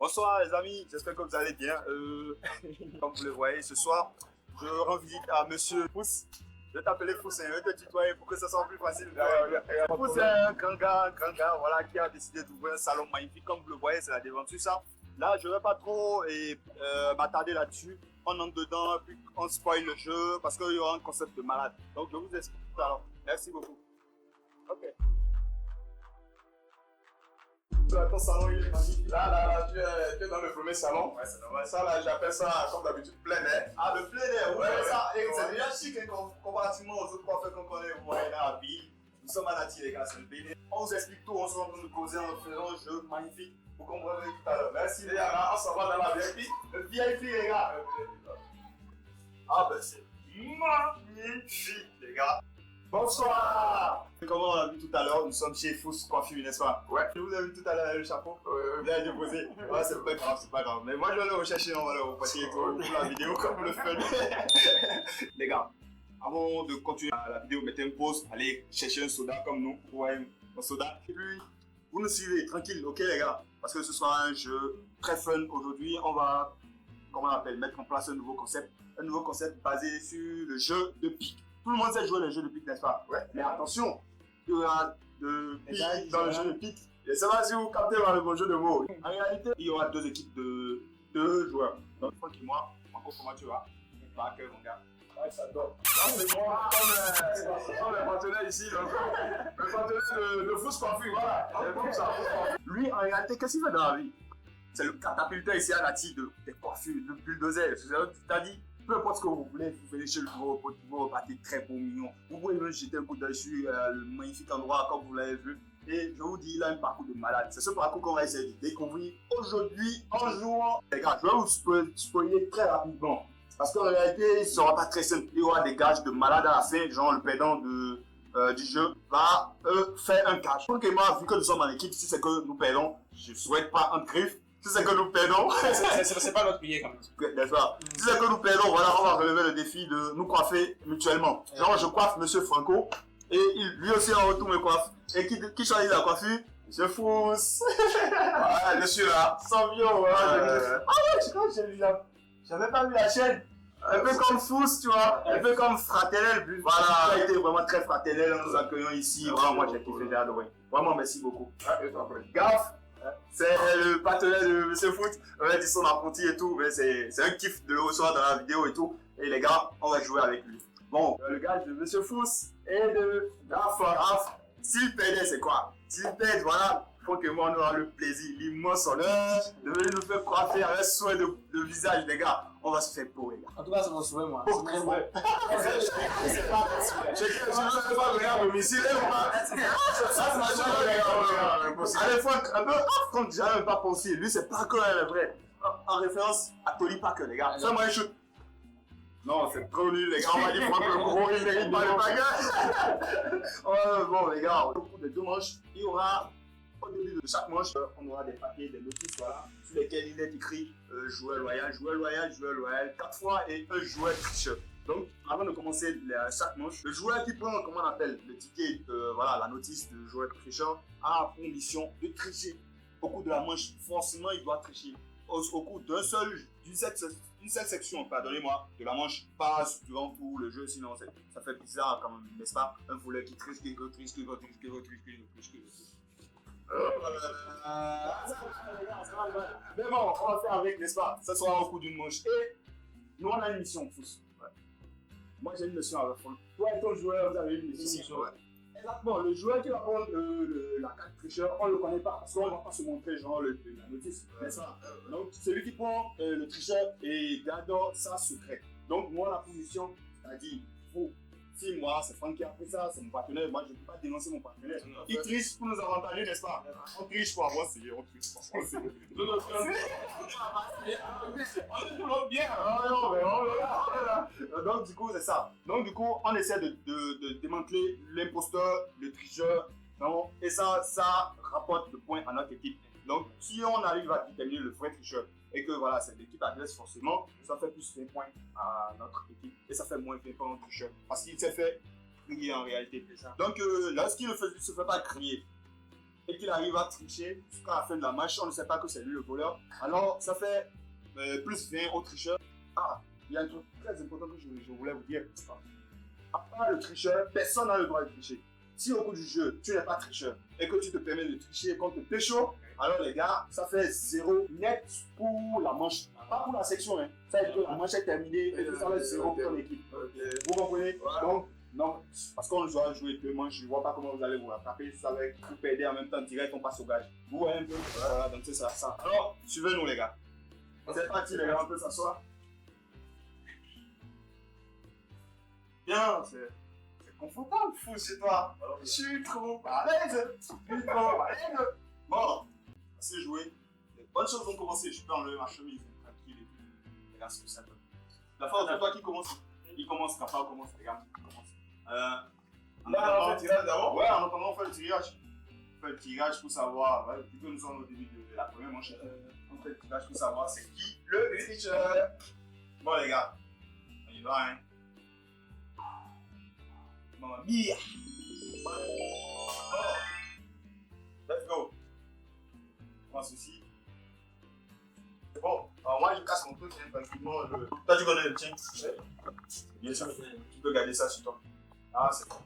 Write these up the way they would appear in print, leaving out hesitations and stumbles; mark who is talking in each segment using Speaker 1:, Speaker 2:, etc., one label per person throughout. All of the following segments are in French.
Speaker 1: Bonsoir les amis, j'espère que vous allez bien. Comme vous le voyez, ce soir, je rends visite à Monsieur Fous. Je vais t'appeler Fous, je vais te tutoyer pour que ça soit plus facile. Fous est un grand gars, voilà, qui a décidé d'ouvrir un salon magnifique. Comme vous le voyez, c'est la déventure ça. Là, je ne vais pas trop m'attarder là-dessus. On entre dedans, puis on spoil le jeu parce qu'il y aura un concept de malade. Donc, je vous explique tout à l'heure. Merci beaucoup. Ok.
Speaker 2: Ton salon il est magnifique. Là, tu es dans le premier salon.
Speaker 1: Ouais, c'est normal.
Speaker 2: Ça, là, j'appelle ça, comme d'habitude, plein air.
Speaker 1: Ah, le plein air, oui,
Speaker 2: Ouais,
Speaker 1: ça.
Speaker 2: ouais.
Speaker 1: C'est déjà chic comparativement aux autres coiffeurs qu'on connaît. Vous voyez là à Ville. Nous sommes à Nati, les gars, c'est le plein air. On vous explique tout, on se rend de nous causer en faisant un jeu magnifique. Vous comprendrez tout à l'heure. Merci.
Speaker 2: Et là, on s'en va dans la VIP.
Speaker 1: Le VIP, les gars. Ah, ben c'est magnifique, les gars. Bonsoir. Comme on l'a vu tout à l'heure, nous sommes chez Fous Coiffure, n'est-ce pas?
Speaker 2: Ouais.
Speaker 1: Je vous ai vu tout à l'heure le chapeau. Vous avez déposé. Ouais, c'est pas grave, c'est pas grave. Mais moi, je vais le rechercher, on va le repartir pour la vidéo comme le fun. Les gars, avant de continuer la vidéo, mettez une pause, allez chercher un soda comme nous. Ouais, un soda. Et puis, vous nous suivez, tranquille, ok les gars? Parce que ce sera un jeu très fun aujourd'hui. On va, comment on appelle, mettre en place un nouveau concept. Un nouveau concept basé sur le jeu de pique. Tout le monde sait jouer le jeu de pique, n'est-ce pas?
Speaker 2: Ouais.
Speaker 1: Mais attention, il y aura de pique dans le jeu de pique. Je ne sais pas si vous captez dans le bon jeu de mots. En réalité, il y aura deux équipes de deux joueurs. Donc, Franck et moi, Marco, comment tu vas? Pas que mon gars.
Speaker 2: Ouais, ça dort. C'est moi, comme le partenaire ici, donc, le partenaire de Fous Coiffure, voilà. Comme ça, Fous Coiffure.
Speaker 1: Lui, en réalité, qu'est-ce qu'il fait dans la vie? C'est le catapulteur ici à Nati des coiffures, de bulldozer. C'est-à-dire, peu importe ce que vous voulez, vous venez chez vous repartez très beau, mignon. Vous pouvez même jeter un coup d'œil sur le magnifique endroit comme vous l'avez vu. Et je vous dis, il a un parcours de malade. C'est ce parcours qu'on va essayer de découvrir aujourd'hui en jouant. Les gars, je vais vous spoiler très rapidement. Parce qu'en réalité, il ne sera pas très simple. Il y aura des gages de malade à la fin, genre le perdant du jeu va faire un gage. Donc, moi, vu que nous sommes en équipe, si c'est que nous perdons, je ne souhaite pas un griffe. Si c'est que nous perdons,
Speaker 3: c'est pas notre billet quand même.
Speaker 1: d'accord. Si c'est que nous perdons, voilà, on va relever le défi de nous coiffer mutuellement. Genre, je coiffe Monsieur Franco et lui aussi en retour me coiffe. Et qui choisit la coiffure? Monsieur Fous.
Speaker 2: Ah, je suis là.
Speaker 1: Sans vieux, voilà. Ah ouais, je crois que j'avais pas vu la chaîne. Un peu comme Fous, tu vois. Un peu comme Fraternel. Voilà, ça a été vraiment très fraternel. Nous accueillons ici. Vraiment, moi j'ai kiffé, j'ai adoré. Vraiment, merci beaucoup. Gaffe. C'est le partenaire de Monsieur Foot, on a dit son apprenti et tout, mais c'est un kiff de le recevoir dans la vidéo et tout. Et les gars, on va jouer avec lui. Bon, le gars de Monsieur Fous et de Raf. S'il perdait, c'est quoi? S'il perd, voilà, faut que moi on aura le plaisir, l'immense honneur de venir nous faire coiffer avec soin de visage, les gars. On va se faire beau, les gars.
Speaker 3: En tout cas, c'est mon souhait, moi.
Speaker 1: Oh,
Speaker 3: C'est très bon.
Speaker 1: c'est pas mon souhait.
Speaker 2: Je ne pas regarder domicile,
Speaker 1: Allez, Franck, un peu Franck, j'ai même pas pensé. Lui, c'est pas que le vrai. En référence à Tony Parker, les gars. Fais-moi un shoot. Non, c'est trop nul, les gars. On va dire Franck le gros, il mérite pas le bagage. Bon, les gars, au cours des deux manches, il y aura, au début de chaque manche, on aura des papiers, des notices, voilà, sur lesquels il est écrit joueur loyal, 4 fois et un joueur tricheur. Donc, avant de commencer chaque manche, le joueur qui prend, comment on appelle, le ticket, voilà, la notice de joueur tricheur, a pour mission de tricher. Au cours de la manche, forcément, il doit tricher. Au cours d'une seule section, pardonnez-moi, de la manche, pas durant tout le jeu, sinon ça fait bizarre quand même, n'est-ce pas? Un voleur qui triche, qui retriche. Mais bon, on va faire avec, n'est-ce pas? Ça sera au cours d'une manche. Et nous, on a une mission, Fous. Ouais. Moi, j'ai une mission à reprendre. Toi et ton joueur, vous avez une mission. Ouais. Exactement. Le joueur qui va prendre la carte tricheur, on ne le connaît pas. Parce qu'on ne va pas se montrer genre la notice. N'est-ce pas? Donc, celui qui prend le tricheur et garde ça secret. Donc, moi, la position, c'est-à-dire, vous. Si moi, c'est Franck qui a pris ça, c'est mon partenaire, moi je ne peux pas dénoncer mon partenaire. Il triche pour nous avantager, n'est-ce pas? On triche pour avancer, on triche pour avancer. On est toujours bien. Donc du coup, c'est ça. Donc du coup, on essaie de démanteler l'imposteur, le tricheur, non? Et ça rapporte de points à notre équipe. Donc si on arrive à déterminer le vrai tricheur, et que voilà, cette équipe adresse forcément, ça fait plus 20 points à notre équipe et ça fait moins 20 points au tricheur parce qu'il s'est fait crier en réalité. Donc lorsqu'il ne se fait pas crier, et qu'il arrive à tricher jusqu'à la fin de la match, on ne sait pas que c'est lui le voleur. Alors, ça fait plus 20 au tricheur. Ah, il y a un truc très important que je voulais vous dire. À part le tricheur, personne n'a le droit de tricher. Si au cours du jeu, tu n'es pas tricheur et que tu te permets de tricher contre Pécho, alors les gars, ça fait 0 net pour la manche. Pas pour la section, hein. Ça veut dire que la manche est terminée et que ça va être 0 pour ton équipe. Vous comprenez? Donc, non, parce qu'on doit jouer 2 manches, je ne vois pas comment vous allez vous rattraper. Ça va être vous perdez en même temps, direct, on passe au gage. Vous voyez un peu? Voilà, donc c'est ça. Alors, suivez-nous les gars. C'est parti les gars, on peut s'asseoir. Bien, c'est confortable, fou chez toi. Je suis trop à l'aise. Bon, assez joué. Les bonnes choses vont commencer. Je peux enlever ma chemise tranquille et tout. Regarde ce que ça donne. La fois, c'est toi qui commence. Il commence, quand Papa commence, regarde, il commence.
Speaker 2: On fait le tirage d'abord?
Speaker 1: Ouais, en attendant, on fait le tirage. On fait le tirage pour savoir. Ouais, vu que nous sommes au début de la première manche, on fait le tirage pour savoir c'est qui le tricheur. Bon, les gars, on y va, hein. Mamma mia! Oh. Let's go! Pas de soucis. Bon, alors moi je casse mon truc, hein, tranquillement. Toi tu connais le tien? Bien sûr, tu peux garder ça sur toi. Ah, c'est bon.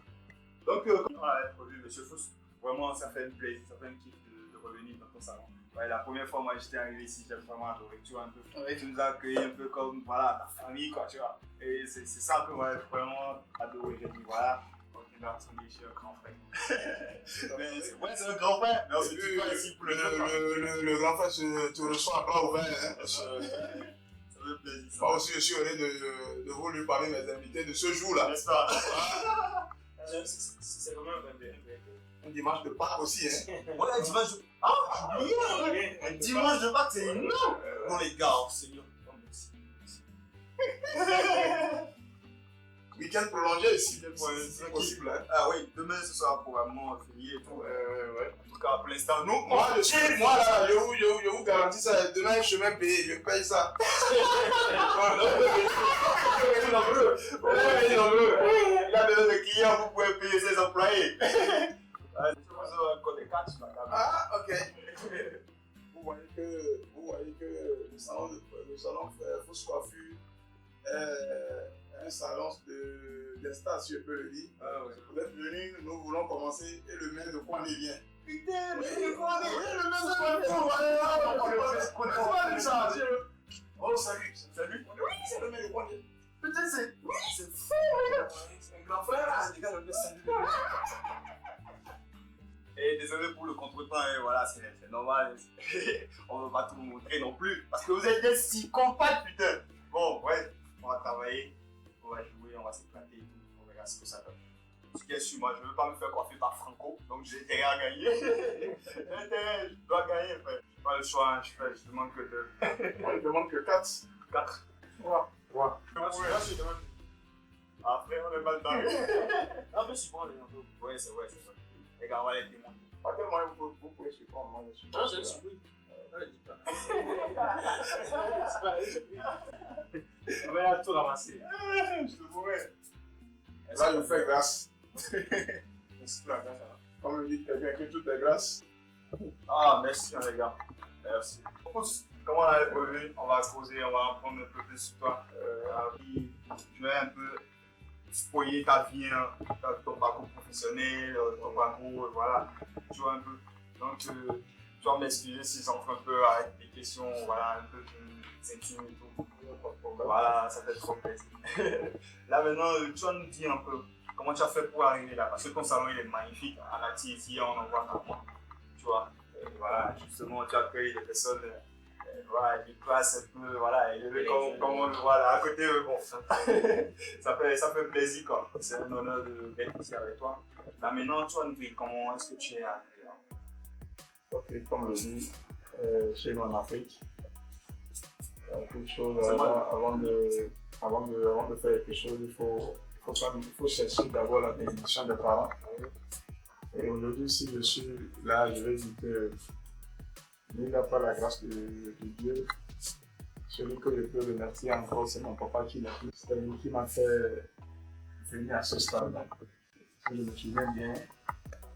Speaker 1: Donc, comme on l'avait prévu, monsieur Fous, vraiment ça fait un plaisir, ça fait un kiff de revenir dans ton salon. Ouais, la première fois, moi j'étais arrivé ici, j'ai vraiment adoré, tu vois, un peu. Ouais. Tu nous as accueillis un peu comme, voilà, ta famille, quoi, tu vois. Et c'est ça que moi j'ai vraiment adoré. J'ai dit, voilà, on est dans son chez un grand frère. Mais c'est un grand frère, mais on se dit pas ici pour
Speaker 2: le grand frère, tu reçois à bras ouverts. Hein.
Speaker 1: Ça fait plaisir.
Speaker 2: Moi aussi, je suis heureux de vous lui parler mes invités de ce jour-là.
Speaker 1: N'est-ce pas?
Speaker 3: C'est vraiment
Speaker 2: Un dimanche de Pâques aussi, hein.
Speaker 1: Ouais, un dimanche de... Ah, j'ai oublié. Un dimanche de Pâques, c'est énorme. Bon, les gars, oh, Seigneur.
Speaker 2: Week-end prolongé ici, c'est possible. Hein.
Speaker 1: Ah oui, demain ce sera probablement férié et tout.
Speaker 2: Ouais.
Speaker 1: En tout cas, pour l'instant, nous,
Speaker 2: moi là, je vous garantis ça. Demain, je vais payer, je paye ça.
Speaker 1: Il a besoin de clients, vous pouvez payer ses employés.
Speaker 2: Ah, ok. Vous voyez que le salon Fausse Coiffure un salon d'instant, si je peux le dire. Ah, ouais. Vous êtes venus, nous voulons commencer et le maire de Kouané vient. Putain, le maire de Kouané, le maire de Kouané. Oh, salut. Oui, c'est le maire de Kouané. Putain, c'est fou, c'est un grand frère, les gars, le maire salut.
Speaker 1: Et désolé pour le contretemps, hein, voilà, c'est normal. On ne va pas tout vous montrer non plus. Parce que vous êtes des psychopathes, putain. Bon, ouais, on va travailler, on va jouer, on va s'éclater et tout. On verra ce que ça donne. Ce qui est sûr, moi, je ne veux pas me faire coiffer par Franco, donc j'ai intérêt à gagner. Je dois gagner, frère. Pas le choix, je demande que 2.
Speaker 2: Moi, je demande que 4.
Speaker 1: 4.
Speaker 2: 3.
Speaker 3: Moi, je demande.
Speaker 1: Après, on est mal barré.
Speaker 3: Un peu support, les enfants.
Speaker 1: Ouais, c'est vrai. Les gars, on va les témoins.
Speaker 2: À quel moment vous pouvez supporter? Moi, je suis pas.
Speaker 3: Non, je le suis. Non, je dis pas. On va tout ramasser.
Speaker 1: Je te pourrais.
Speaker 2: Là, je fais grâce.
Speaker 3: Merci pour la grâce.
Speaker 2: Comme le dit quelqu'un que tout est grâce.
Speaker 1: Ah, merci les gars. Merci. Comme on l'avait prévu, on va causer, on va apprendre un peu plus sur toi. Tu vas un peu spoiler ta vie, hein, ton parcours professionnel, ton parcours, voilà. Tu vois un peu. Donc, tu vas m'excuser si j'entre un peu avec des questions, voilà, un peu plus intimes et tout. Voilà, ça fait trop plaisir. Là maintenant, tu vas nous dire un peu comment tu as fait pour arriver là, parce que ton salon il est magnifique. À la ici, on en voit comment. Tu vois, et voilà, justement, tu accueilles des personnes, voilà, des classes un peu, voilà, élevées comme voilà, à côté, bon, ça fait plaisir quoi. C'est un honneur d'être ici avec toi. Là maintenant, tu vas nous dire comment est-ce que tu es arrivé là.
Speaker 2: Ok, comme le dit, chez nous en Afrique, quelque chose avant de faire quelque chose, il faut chercher d'abord la bénédiction des parents. Et aujourd'hui, si je suis là, je vais dire que il n'y a pas la grâce de Dieu. Celui que je peux remercier encore, c'est mon papa qui l'a fait. C'est lui qui m'a fait venir à ce stade-là. Si je me souviens bien,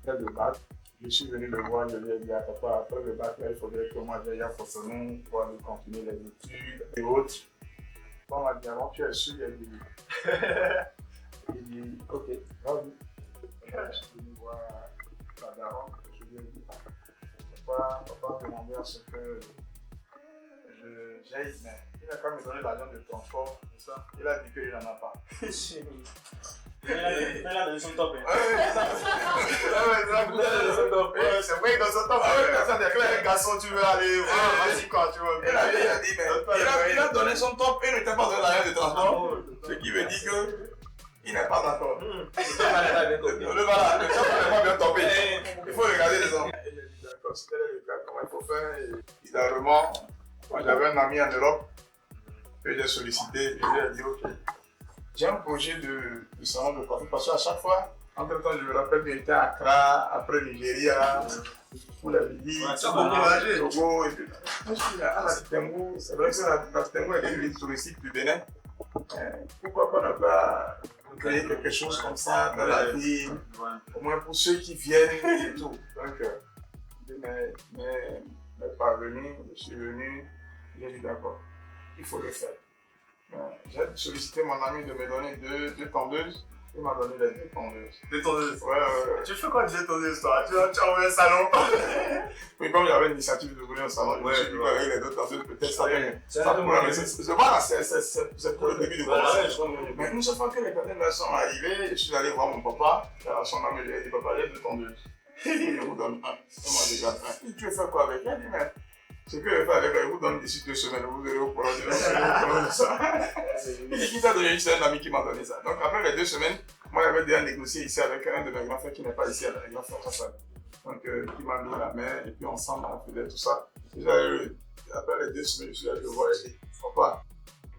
Speaker 2: près de bac, Je suis venu le voir, je lui ai dit à papa, après le bac, là, il faudrait que moi j'aille à Cotonou pour aller continuer les études et autres. Bon, on m'a dit, avant tu es sûr, il a dit oui. Il dit, ok, vas-y. Je suis venu voir la daronne, je lui ai dit, papa a demandé à ce que j'aille, mais il a quand même donné l'argent de transport, tout ça. Il a dit qu'il n'en a pas.
Speaker 3: Il a donné son top.
Speaker 1: C'est vrai que dans ce temps, un garçon, tu veux aller, vas-y quoi, tu vois.
Speaker 2: Il a donné son top et il n'était pas donné l'argent de transport. Ce qui veut dire qu'il n'est pas d'accord. Le voilà, le top n'est pas bien topé. Il faut regarder les enfants. Il a dit d'accord, c'était le cas, comment il faut faire. Et finalement, moi j'avais un ami en Europe que j'ai sollicité. Je lui ai dit ok. J'ai un projet de salon de coiffure parce qu'à chaque fois, entre temps, je me rappelle qu'il était à Accra, après Nigeria, pour la Libye, Togo, et puis. Je suis là, à la Tengo, c'est vrai que la Tengo est une ville touristique du Bénin. Pourquoi on n'a pas créé quelque chose comme ça dans la ville, au moins pour ceux qui viennent et tout. Donc, mais parvenu, je suis venu, j'ai dit d'accord, il faut le faire. J'ai sollicité mon ami de me donner deux tondeuses. Il m'a donné les deux tondeuses.
Speaker 1: Deux tondeuses?
Speaker 2: Ouais.
Speaker 1: Tu fais quoi de deux tondeuses toi? Tu as ouvert un salon?
Speaker 2: Oui, comme il y avait l'initiative d'ouvrir un salon, je me suis dit qu'avec les deux tondeuses, peut-être ça pourrait. Voilà, c'est pour le début du commencement. Mais une seule fois que les conteneurs sont arrivés, je suis allé voir mon papa. Son ami lui a dit papa, il y a deux tondeuses. Je vous donne un. Il m'a dit un. Tu veux faire quoi avec? Il a dit mais. Ce que je fais avec elle, je vous donne d'ici 2 semaines, vous verrez au projet de ça. Il dit qu'il t'a donné juste un ami qui m'a donné ça. Donc après les 2 semaines, moi j'avais déjà négocié ici avec un de mes grands frères qui n'est pas ici à la grande frère. Donc il m'a mis la main et puis ensemble on faisait tout ça. Après les 2 semaines, je suis allé le voir et dit papa,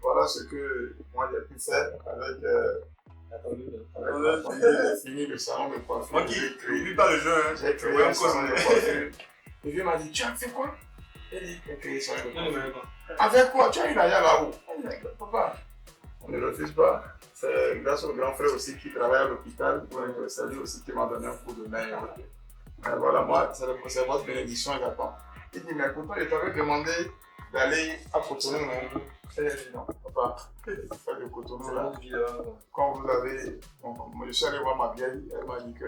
Speaker 2: voilà ce que moi j'ai pu faire avec j'ai fini le salon de coiffure.
Speaker 1: Moi qui n'oublie pas le jeu, hein.
Speaker 2: J'ai créé un salon de coiffure. Et puis il m'a dit tu as fait quoi? Il dit, ok, ça va. Avec quoi? Tu as eu l'argent là-haut? Papa, on ne refuse pas. C'est grâce au grand frère aussi qui travaille à l'hôpital. C'est lui aussi qui m'a donné un coup de main. Voilà, moi, c'est votre bénédiction également. Il dit, mais pourtant, je t'avais demandé d'aller à Cotonou. Et j'ai dit, non, papa, faire de Cotonou là. Quand vous avez. Moi, je suis allé voir ma vieille, elle m'a dit que,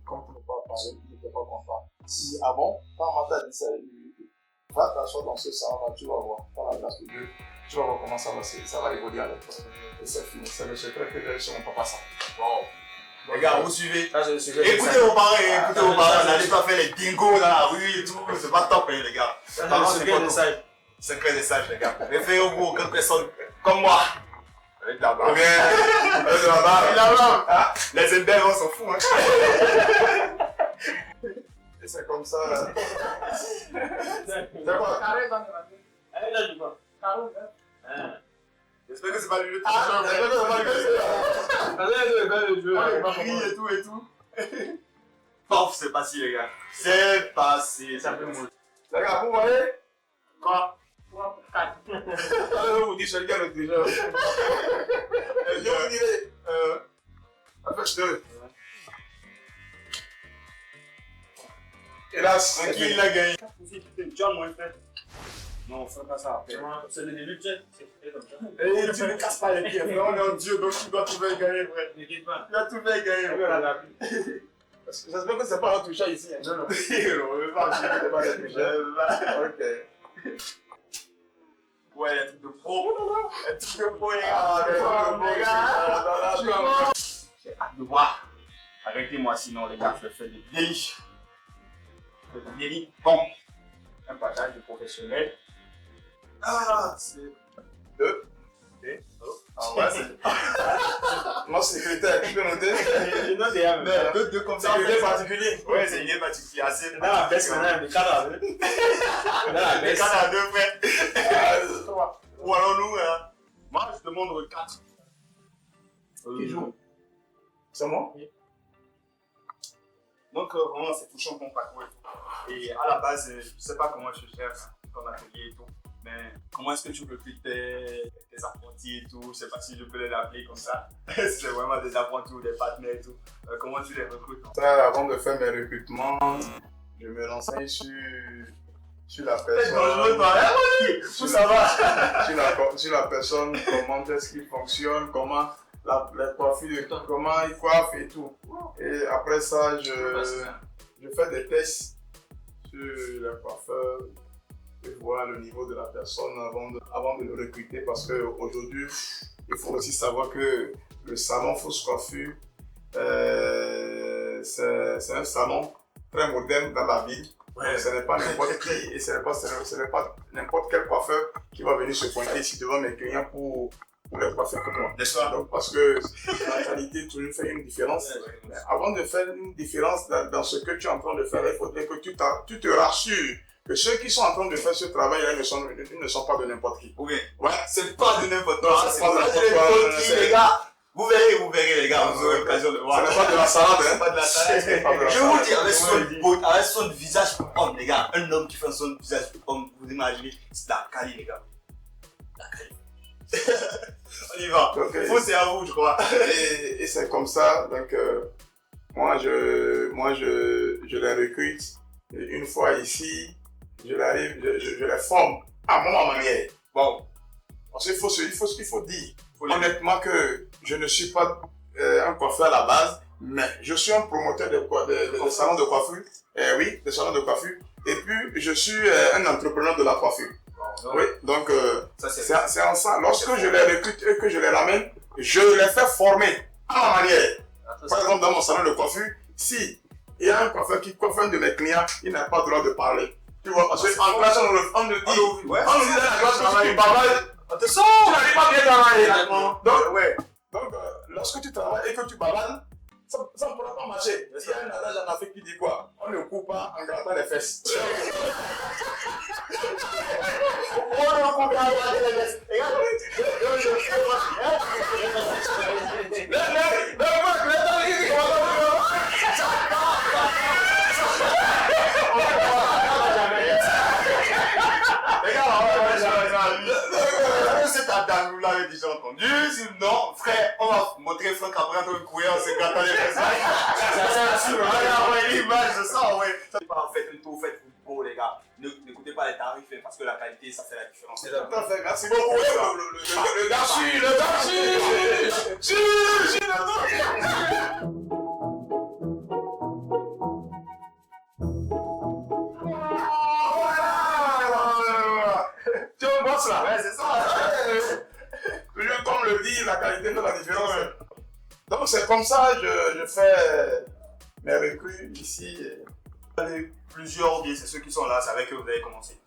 Speaker 2: quand on ne peut pas parler, il n'était pas content. Si, ah bon, quand on m'a dit ça, va t'asseoir dans ce salon-là, tu vas voir, par la grâce de Dieu, tu vas voir comment ça va évoluer avec toi. Et c'est fini, c'est le secret que j'ai chez mon papa ça.
Speaker 1: Wow. Les gars, vous suivez. Écoutez vos parents, n'allez pas faire les dingos dans la rue et tout, c'est pas top les gars.
Speaker 3: C'est le
Speaker 1: secret des sages les gars. Référez-vous aux autres personnes comme moi. Avec la barbe. Les Elbers, on s'en fout hein.
Speaker 2: C'est comme ça.
Speaker 1: D'accord. J'espère que c'est pas le jeu. Et tout. Pof, c'est passé les gars. C'est passé. Ça fait mourir.
Speaker 2: Les gars, vous voyez?
Speaker 1: Quoi?
Speaker 2: Je vous dis, c'est le gars le déjà. Je vous dirai. Avec 2. Hélas,
Speaker 1: qui il a gagné?
Speaker 3: Tu as moins fait. Non, on fait pas ça. C'est le début, tu sais. C'est comme ça.
Speaker 1: Et tu ne casses pas les pieds. On est en Dieu, donc tu dois tout faire gagner, frère.
Speaker 3: N'inquiète pas.
Speaker 1: Tu dois tout faire gagner.
Speaker 2: J'espère que c'est pas un touchage ici.
Speaker 1: Non. On veut pas
Speaker 2: un touchage. Ok.
Speaker 1: Ouais, un truc de pro. Un truc de pro, les gars. J'ai hâte de voir. Arrêtez-moi sinon, les gars, je fais des délices. Bon, un passage de professionnel. C'est 2. Ah ouais, c'est.
Speaker 2: Moi, c'est secrétaire, tu peux noter?
Speaker 3: Il note déjà,
Speaker 1: mais deux comme ça.
Speaker 2: C'est une idée particulière.
Speaker 1: Ouais, c'est une idée particulière.
Speaker 3: Dans la baisse maintenant, le cadre. Dans la baisse.
Speaker 1: Le cadre à 2 frères. Ou alors nous, moi je demande 4.
Speaker 2: Qui joue? C'est moi?
Speaker 1: Donc vraiment c'est touchant mon parcours et tout. Et à la base, je sais pas comment je gère ton atelier et tout. Mais comment est-ce que tu recrutes tes apprentis et tout? Je sais pas si je peux les appeler comme ça. C'est vraiment des apprentis ou des partenaires et tout. Comment tu les recrutes?
Speaker 2: Ça, avant de faire mes recrutements, je me renseigne sur la
Speaker 1: C'est dangereux,
Speaker 2: personne.
Speaker 1: toi, hein, tout ça va.
Speaker 2: Sur la personne, comment est-ce qu'il fonctionne, comment la coiffure, comment il coiffe et tout. Et après ça, je fais des tests sur le coiffeur et voir le niveau de la personne avant de le recruter parce qu'aujourd'hui, il faut aussi savoir que le salon Fausse Coiffure, c'est un salon très moderne dans la ville.
Speaker 1: Ouais.
Speaker 2: Ce n'est pas n'importe qui et ce n'est pas n'importe quel coiffeur qui va venir se pointer ici devant mes clients pour les coiffer comme moi. Donc, parce que la qualité toujours fait une différence. Mais avant de faire une différence dans ce que tu es en train de faire, il faudrait que tu te rassures que ceux qui sont en train de faire ce travail-là ne sont pas de n'importe qui.
Speaker 1: Oui.
Speaker 2: Ouais.
Speaker 1: C'est pas de n'importe
Speaker 2: Non,
Speaker 1: quoi.
Speaker 2: c'est pas de n'importe
Speaker 1: qui,
Speaker 2: quoi.
Speaker 1: les gars. Vous verrez, les gars. Vous aurez l'occasion de voir.
Speaker 2: Ce n'est pas de la salade,
Speaker 1: C'est
Speaker 2: hein.
Speaker 1: pas de la salade.
Speaker 2: C'est pas de la
Speaker 1: Je vous
Speaker 2: salade.
Speaker 1: dis, avec son visage pour homme, les gars. Un homme qui fait son visage pour homme, vous imaginez, c'est la Cali, les gars. La Cali. On y va.
Speaker 2: Donc,
Speaker 1: Faut, c'est à vous, je crois.
Speaker 2: et c'est comme ça. Donc, moi, je les recrute. Et une fois ici, je les forme à mon manière.
Speaker 1: Bon.
Speaker 2: Parce qu'il faut dire honnêtement que je ne suis pas un coiffeur à la base, mais je suis un promoteur de salons de coiffure. Oui, de salons de coiffure. Et puis, je suis un entrepreneur de la coiffure. Oui, donc c'est en ça. Lorsque je les recrute et que je les ramène, je les fais former à ma manière. Par exemple, dans mon salon de coiffure, si il y a un coiffeur qui coiffe un de mes clients, il n'a pas le droit de parler. Tu vois, parce qu'en classe, on nous dit dans la classe, que tu bavardes, tu n'arrives pas bien travailler. Donc, lorsque tu travailles et que tu bavardes, ça ne pourra pas marcher. Il y a un adage en Afrique qui dit quoi? On ne coupe pas en grattant les fesses.
Speaker 1: Vous l'avez déjà entendu, sinon, frère, on va montrer Franck après entre le couillard, c'est gâteau les fesses. C'est l'image de ça, ouais. Faites un tour, faites beau, les gars. N'écoutez pas les tarifs parce que la qualité, ça fait la différence.
Speaker 2: Tout à fait, merci beaucoup. Le tu vois, boss là?
Speaker 1: Ouais, c'est ça.
Speaker 2: Comme le dit, la qualité fait la différence. Donc c'est comme ça je fais mes recrues ici.
Speaker 1: Plusieurs, c'est ceux qui sont là, c'est avec eux que vous avez commencé.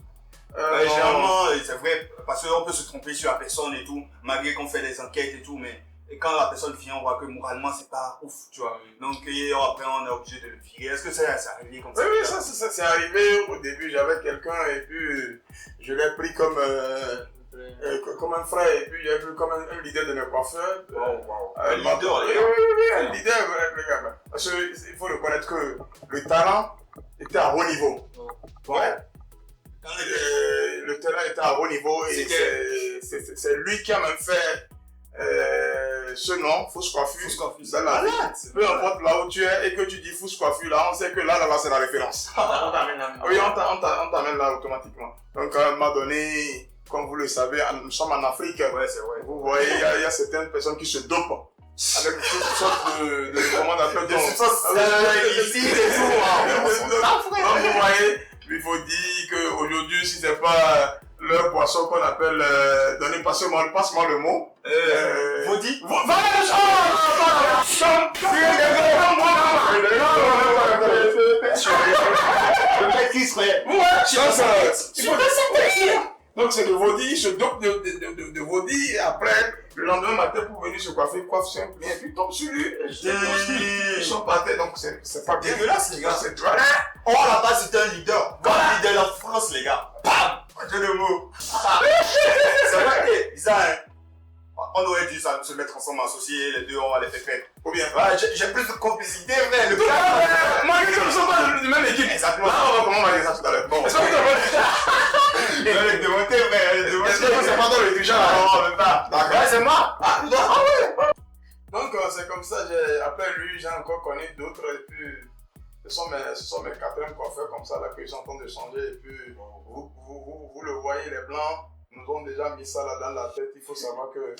Speaker 2: Non.
Speaker 1: Généralement, c'est vrai, parce qu'on peut se tromper sur la personne et tout, malgré qu'on fait des enquêtes et tout, mais quand la personne vient, on voit que moralement, c'est pas ouf, tu vois. Donc après, on est obligé de le virer. Est-ce que c'est arrivé comme ça?
Speaker 2: Oui, ça c'est arrivé. Au début, j'avais quelqu'un et puis je l'ai pris comme un frère et puis j'ai vu comme un leader de mes coiffeurs.
Speaker 1: Un leader, les gars.
Speaker 2: Oui, un leader, les gars. Parce qu'il faut reconnaître que le talent était à haut niveau. Ouais. Le talent était à haut niveau et c'est lui qui a même fait ce nom, Fausse Coiffure. Dans la vie. Peu importe là où tu es et que tu dis Fausse Coiffure, là, on sait que là c'est la référence. Oui, on t'amène là automatiquement. Donc à un moment donné, comme vous le savez, nous sommes en Afrique.
Speaker 1: Ouais, c'est vrai.
Speaker 2: Vous voyez, il y a certaines personnes qui se dopent avec toutes sortes de comment on appelle
Speaker 1: Des substances illicites et tout.
Speaker 2: Donc vous voyez, il faut dire qu'aujourd'hui, si c'est pas leur boisson qu'on appelle, passe-moi le mot.
Speaker 1: Vous dites?
Speaker 2: Donc c'est de Vaudy, il se dope de Vaudy et après, le lendemain matin pour venir se coiffer, coiffe sur un client et puis tombe sur lui. Ils sont partis, donc c'est pas bien.
Speaker 1: Dégueulasse, les gars.
Speaker 2: C'est très
Speaker 1: Oh, là-bas, c'était un leader. Comme leader en France, les gars. Bam! J'ai le mot. C'est vrai que, bizarre, hein. On aurait dû se mettre ensemble, associer les deux, on va les faire faire.
Speaker 2: Ou bien.
Speaker 1: Ouais, j'ai plus de complicité, mais le
Speaker 2: Moi, nous ne sommes pas de même équipe.
Speaker 1: Exactement.
Speaker 2: Comment on va dire ça tout à l'heure? Bon. Est-ce que tu
Speaker 1: Il va les démonter, mais
Speaker 2: Est-ce que c'est pas dans le déjà là?
Speaker 1: Non, même pas.
Speaker 2: D'accord.
Speaker 1: Ouais, c'est moi. Ah ouais.
Speaker 2: Donc c'est comme ça, après lui, j'ai encore connu d'autres et puis Ce sont mes quatrièmes coiffeurs comme ça là que je suis en train de changer. Et puis, vous le voyez, les blancs nous ont déjà mis ça là dans la tête. Il faut savoir que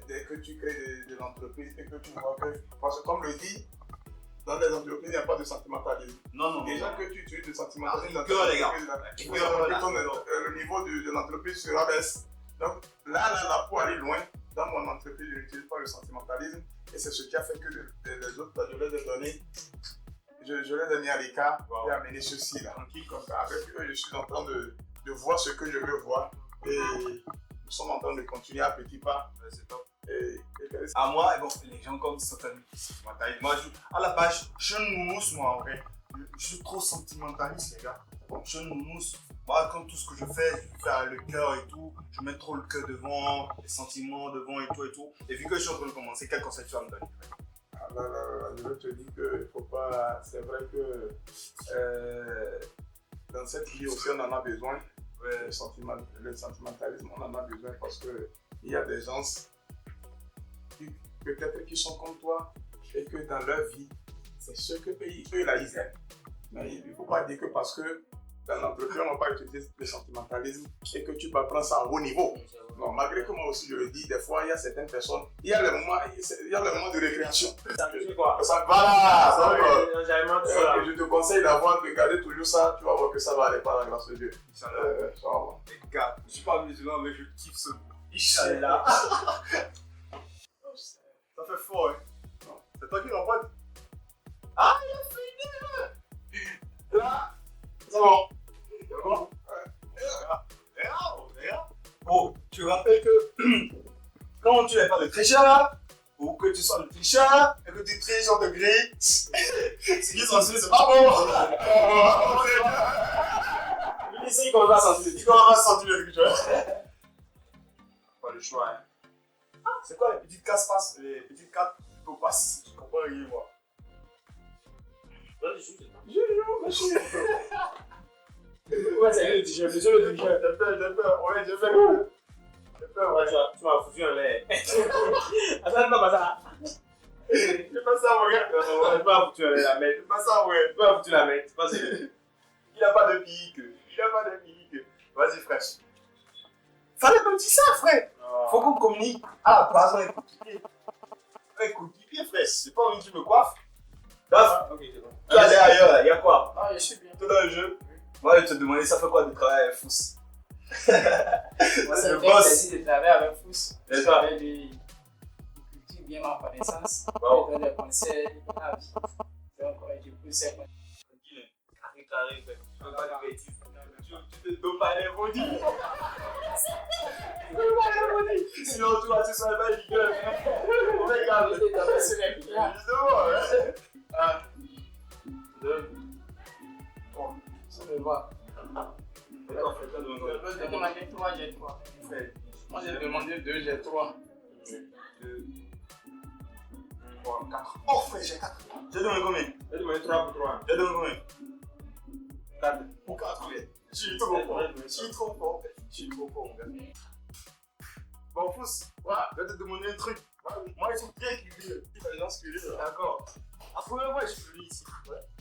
Speaker 2: dès que tu crées des entreprises et que tu vois que, parce que comme le dit, dans les entreprises, il n'y a pas de sentimentalisme.
Speaker 3: Non.
Speaker 2: Déjà que tu utilises le sentimentalisme,
Speaker 3: Les gars.
Speaker 2: le niveau de l'entreprise sera baisse. Donc là, pour aller loin, dans mon entreprise, je n'utilise pas le sentimentalisme. Et c'est ce qui a fait que les autres, je les ai donnés. Je les ai mis à l'écart et amené ceci là. Tranquille comme ça. Avec eux, je suis en train de voir ce que je veux voir. Et nous sommes en train de continuer à petits pas.
Speaker 3: C'est top.
Speaker 1: À moi, bon, les gens comme sentimentalistes. Moi, à la base, je suis un nounous, moi, en vrai. Je suis trop sentimentaliste, les gars. Bon, je suis un nounous. Moi, quand tout ce que je fais avec le cœur et tout, je mets trop le cœur devant, les sentiments devant et tout et tout. Et vu que je suis en train de commencer, quel conseil tu vas me donner?
Speaker 2: Je veux te dire qu'il faut pas. C'est vrai que dans cette vie aussi, on en a besoin. Le sentimentalisme, on en a besoin parce qu'il y a des gens peut-être qui sont comme toi et que dans leur vie, c'est ce que eux là ils aiment. Mais il ne faut pas dire que parce que dans l'entreprise, on ne va pas utiliser le sentimentalisme et que tu vas prendre ça à haut niveau. Non, malgré que moi aussi je le dis, des fois il y a certaines personnes, il y a le moment de récréation.
Speaker 3: C'est quoi?
Speaker 2: Voilà, je te conseille de garder toujours ça, tu vas voir que ça va aller par la grâce de Dieu.
Speaker 1: Les gars, je suis pas musulman, mais je kiffe ce mot. Inch'Allah. Ça fait fort, hein? C'est toi qui l'envoie? Ah, il a fait une idée! Là, c'est bon. C'est bon? Regarde. Oh, tu rappelles que quand tu n'es pas le tricheur, ou que tu sois le tricheur, et que tu triches en degré, ce qui est censé, c'est pas bon!
Speaker 3: Ici, qu'on va sentir.
Speaker 1: Tu commences à sentir le tricheur.
Speaker 3: Pas le choix, hein.
Speaker 1: C'est quoi les petites casse-passe, les petites cartes pour passer? Je comprends rien, moi.
Speaker 3: Là, je suis.
Speaker 1: Ouais, c'est le t-shirt, j'ai peur. Ouais, j'ai peur.
Speaker 3: Ouais, tu m'as foutu un lait. Attends, non, pas ça.
Speaker 1: C'est pas ça, mon gars.
Speaker 3: Non, tu m'as foutu un lait, la merde.
Speaker 1: C'est pas ça, ouais.
Speaker 3: Tu m'as foutu la merde. Vas-y.
Speaker 1: Il a pas de pique. Vas-y, frère. Fallait me dire ça, frère. Faut qu'on communique. Ah, pas un coéquipier. Un coéquipier, frère. C'est pas où tu me coiffes. Daf.
Speaker 3: Ok, c'est bon.
Speaker 1: Tu vas aller ailleurs, là. Il y a quoi?
Speaker 4: Ah, je suis bien.
Speaker 1: Tout dans le jeu. Moi, je te demandais, ça fait quoi de travailler avec Fous?
Speaker 4: Moi, c'est
Speaker 1: le
Speaker 4: vrai
Speaker 1: boss.
Speaker 4: que c'est de travailler avec Fous.
Speaker 1: Et toi?
Speaker 4: Avec des cultives bien ma connaissance.
Speaker 1: Wow.
Speaker 4: Je donne des conseils à la vie. Donc, du coup, c'est quoi?
Speaker 3: Carré, frère. Tu veux pas de bêtises.
Speaker 1: Tu te donnes pas les body. Sinon, tu vas te soigner pas les gueules. Regarde.
Speaker 4: Je t'ai sur les clients.
Speaker 1: Justement, ouais. 1, 2,
Speaker 4: Ça me va.
Speaker 1: Je
Speaker 4: J'ai demandé 3, j'ai 3. Moi, j'ai demandé 2, j'ai 3.
Speaker 1: 2, 3, 4. Oh, frère, j'ai 4. J'ai donné combien?
Speaker 3: J'ai demandé 3 pour 3.
Speaker 1: J'ai donné combien?
Speaker 3: 4.
Speaker 1: Pour 4, frère. Je suis trop fort. Je suis trop fort, mon gars. Bon, Fous, voilà, je vais te demander un truc. Moi, je suis très curieux. Les gens sont curieux. D'accord. La première fois que je suis venu ici,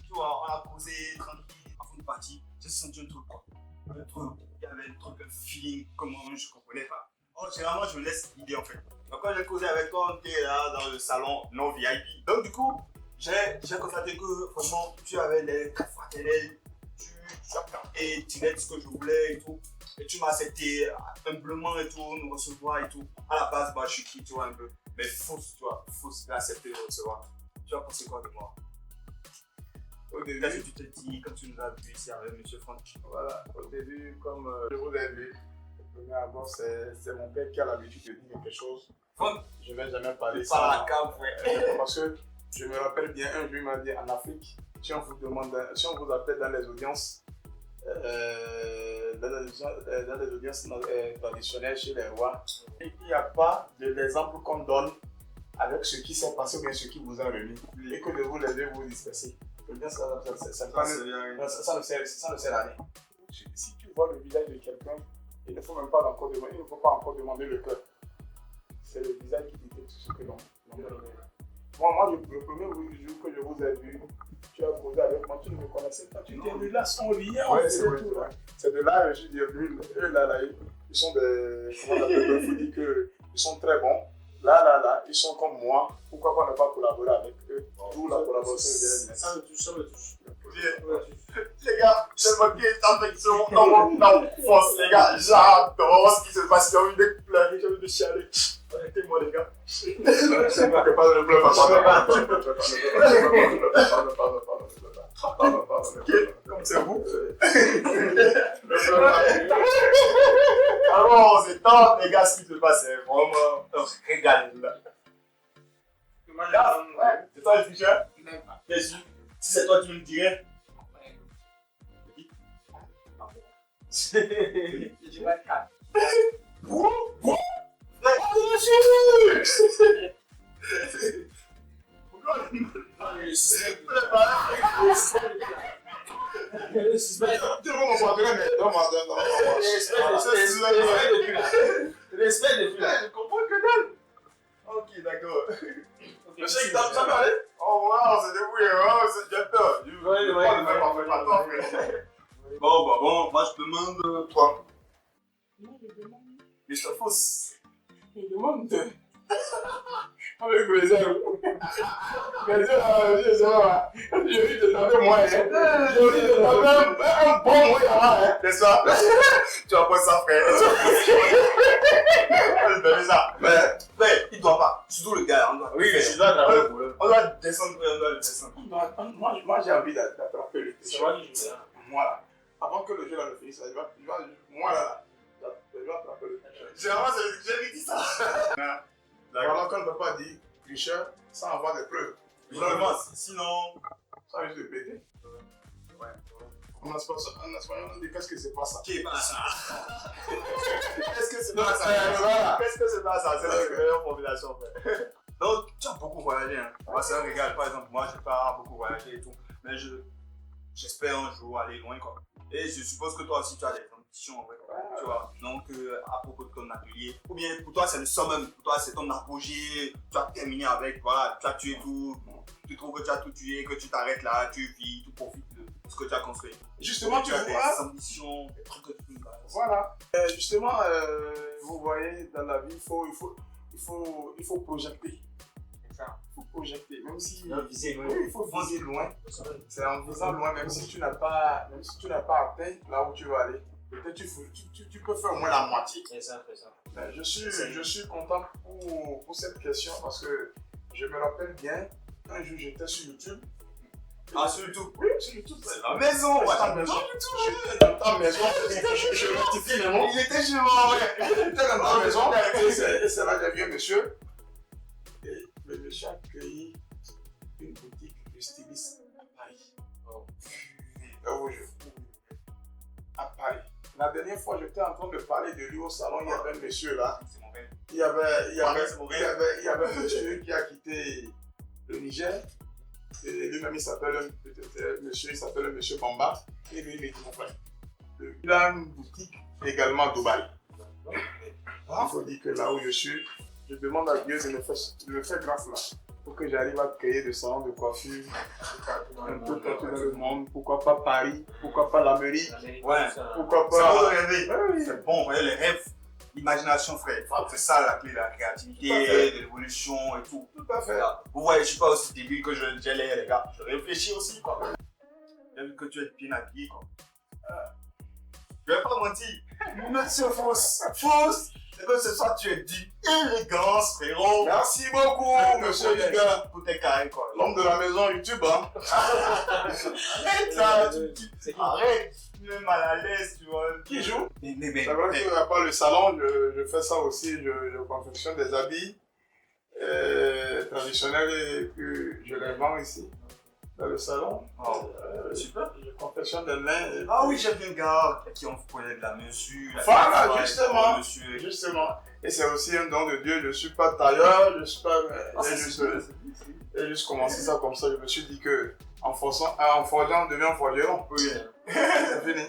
Speaker 1: tu vois, on a causé tranquille, à fond de partie. J'ai senti un truc, quoi. Un truc. Il y avait un truc, un feeling, comment je ne comprenais pas. Oh, généralement, je me laisse guider en fait. Donc, quand j'ai causé avec toi, on était là dans le salon non VIP. Donc, du coup, j'ai constaté que franchement, tu avais l'air très fraternel. Et tu disais ce que je voulais et tout. Et tu m'as accepté humblement et tout, nous recevoir et tout. À la base, bah, je suis qui, tu vois, un peu. Mais fausse, tu vois, fausse, j'ai accepté de recevoir. Tu as pensé quoi de moi?
Speaker 2: Au début,
Speaker 1: Qu'est-ce que tu te dis quand tu nous as vu ici avec M. Franck?
Speaker 2: voilà, au début, comme je vous ai vu, au premier abord, c'est mon père qui a l'habitude de dire quelque chose.
Speaker 1: Franck,
Speaker 2: je n'ai jamais parlé
Speaker 1: par la cave, frère.
Speaker 2: Parce que je me rappelle bien, un jour, il m'a dit en Afrique, si on vous appelle dans les audiences, traditionnelles chez les rois, il n'y a pas d'exemple qu'on donne avec ce qui s'est passé ou bien ce qui vous a remis. Et que de vous les deux vous dispersez. Ça ne sert à rien. Si tu vois le visage de quelqu'un, il ne faut même pas encore demander, il ne faut pas encore demander le cœur. C'est le visage qui dicte ce que l'on donne. Moi, le premier jour que je vous ai vu, tu as causé avec moi, tu ne me connaissais pas, tu étais là, sans lien, on
Speaker 1: Ouais,
Speaker 2: faisait
Speaker 1: c'est vrai,
Speaker 2: tout
Speaker 1: c'est
Speaker 2: là.
Speaker 1: vrai.
Speaker 2: C'est de là que je dis, eux là, ils sont des, comment on appelle, il faut dire qu'ils sont très bons. Là, ils sont comme moi, pourquoi pas ne pas collaborer avec eux, d'où la collaboration de
Speaker 3: Ça me touche, ça me touche.
Speaker 1: Les gars, j'ai moqué cette affection dans mon enfance, les gars. J'adore ce qui se passe. J'ai envie de pleurer, j'ai envie de chialer. Arrêtez-moi, les gars.
Speaker 2: C'est pas que ne pleure pas.
Speaker 1: Comme c'est vous. Alors, c'est top, les gars, ce qui se passe. C'est vraiment un régal. Ouais, c'est toi le tricheur? Bien sûr. Si c'est toi, tu me le dirais.
Speaker 4: Je dirais 4.
Speaker 3: Respect depuis là.
Speaker 1: Je comprends que dalle. Ok, d'accord.
Speaker 2: Je sais que t'as parlé.
Speaker 1: Oh, wow, c'est débrouillé, j'ai peur. Je ne fais pas toi, frère. Bon, moi je demande toi. Mr. Foss.
Speaker 2: Je demande de. Avec mes ailes. Mais je sais pas. J'ai envie de taper moi. J'ai envie de taper un bon moi là.
Speaker 1: N'est-ce pas? Tu vas prendre ça, frère. Je vais ça. Mais il doit pas. Surtout le gars, on doit.
Speaker 3: Oui, mais je dois travailler pour eux.
Speaker 1: On doit descendre, on doit le descendre.
Speaker 2: Moi j'ai envie d'attraper le
Speaker 3: C'est moi qui joue là.
Speaker 2: Moi, avant que le jeu là ne finisse, moi là, je vais attraper le tricheur.
Speaker 1: Généralement, j'ai dit ça.
Speaker 2: Voilà qu'on ne peut pas dire tricheur sans avoir des preuves.
Speaker 1: Vraiment, sinon.
Speaker 2: Ça risque de péter.
Speaker 1: Ouais.
Speaker 2: En espagnol, on dit qu'est-ce que c'est pas ça.
Speaker 1: Qu'est-ce que c'est pas ça? Qu'est-ce que c'est pas ça?
Speaker 2: Voilà.
Speaker 1: Qu'est-ce que c'est pas ça? C'est la meilleure formulation, frère. Donc, tu as beaucoup voyagé. Hein. Moi, c'est un régal. Par exemple, moi, je n'ai pas beaucoup voyagé et tout. Mais j'espère un jour aller loin, quoi. Et je suppose que toi aussi, tu as des ambitions, en fait. Tu vois. Donc, à propos de ton atelier, ou bien pour toi, c'est le summum. Pour toi, c'est ton apogée. Tu as terminé avec, voilà, tu as tué tout. Tu trouves que tu as tout tué, que tu t'arrêtes là, tu vis, tu profites de ce que tu as construit.
Speaker 2: Justement,
Speaker 1: tu as des ambitions, des trucs que tu veux.
Speaker 2: Voilà. Justement, vous voyez, dans la vie, il faut projeter. Il faut projeter, même si
Speaker 3: Viser loin.
Speaker 2: oui, il faut viser loin. C'est en visant loin, même si tu n'as pas atteint là où tu veux aller. Peut-être tu peux faire au moins la moitié.
Speaker 3: C'est ça.
Speaker 2: Je suis content pour cette question parce que je me rappelle bien, un jour j'étais sur YouTube.
Speaker 1: Ah, sur YouTube?
Speaker 2: Oui, sur YouTube.
Speaker 1: C'est la maison, ouais.
Speaker 2: Ta maison. J'étais dans ta maison. Je rectifie les mots.
Speaker 1: Il était chez moi, ouais.
Speaker 2: J'étais dans ta maison. Et c'est là qu'il y a un monsieur. Et le monsieur a créé une boutique de styliste à Paris. À Paris. La dernière fois, j'étais en train de parler de lui au salon. Il y avait un monsieur là.
Speaker 1: C'est mon père.
Speaker 2: Il y avait un monsieur qui a quitté le Niger. Et lui-même, il s'appelle monsieur Bamba. Et lui, il est mon frère. Il a une boutique également à Dubaï. Il faut dire que là où je suis, je demande à Dieu de me faire grâce là. Pour que j'arrive à créer des salons de coiffure un peu partout dans le monde. Pourquoi pas Paris? Pourquoi pas l'Amérique?
Speaker 1: Ouais.
Speaker 2: Pourquoi
Speaker 1: C'est bon de
Speaker 2: pas.
Speaker 1: rêver.
Speaker 2: Oui.
Speaker 1: C'est bon, voyez les rêves. L'imagination, frère. C'est ça la clé de la créativité, de l'évolution et tout.
Speaker 2: Tout à fait.
Speaker 1: Vous voyez, je suis pas aussi débile que j'ai l'air, les gars. Je réfléchis aussi, quoi. J'ai vu que tu es bien habillé, quoi. Je vais pas mentir. Monsieur Fausse, c'est que ce soir tu es d'une élégance, frérot.
Speaker 2: Merci beaucoup, monsieur Liga.
Speaker 1: Tout est carré, quoi.
Speaker 2: L'homme de la maison YouTube, hein.
Speaker 1: Arrête là, arrête. Tu es mal à l'aise, tu vois.
Speaker 2: Qui joue?
Speaker 1: Mais.
Speaker 2: C'est vrai qu'à part le salon, je fais ça aussi. Je confectionne des habits traditionnels et puis je les vends ici, dans le salon.
Speaker 1: Oh, super.
Speaker 2: Je confectionne des lains.
Speaker 1: Ah oui, j'ai vu un gars qui ont prenait de la mesure.
Speaker 2: Voilà, justement. Et c'est aussi un don de Dieu. Je ne suis pas tailleur, je ne suis pas. J'ai juste commencé ça comme ça. Je me suis dit que en forgeant, on devient forgeron.
Speaker 1: Oui.
Speaker 2: C'est fini.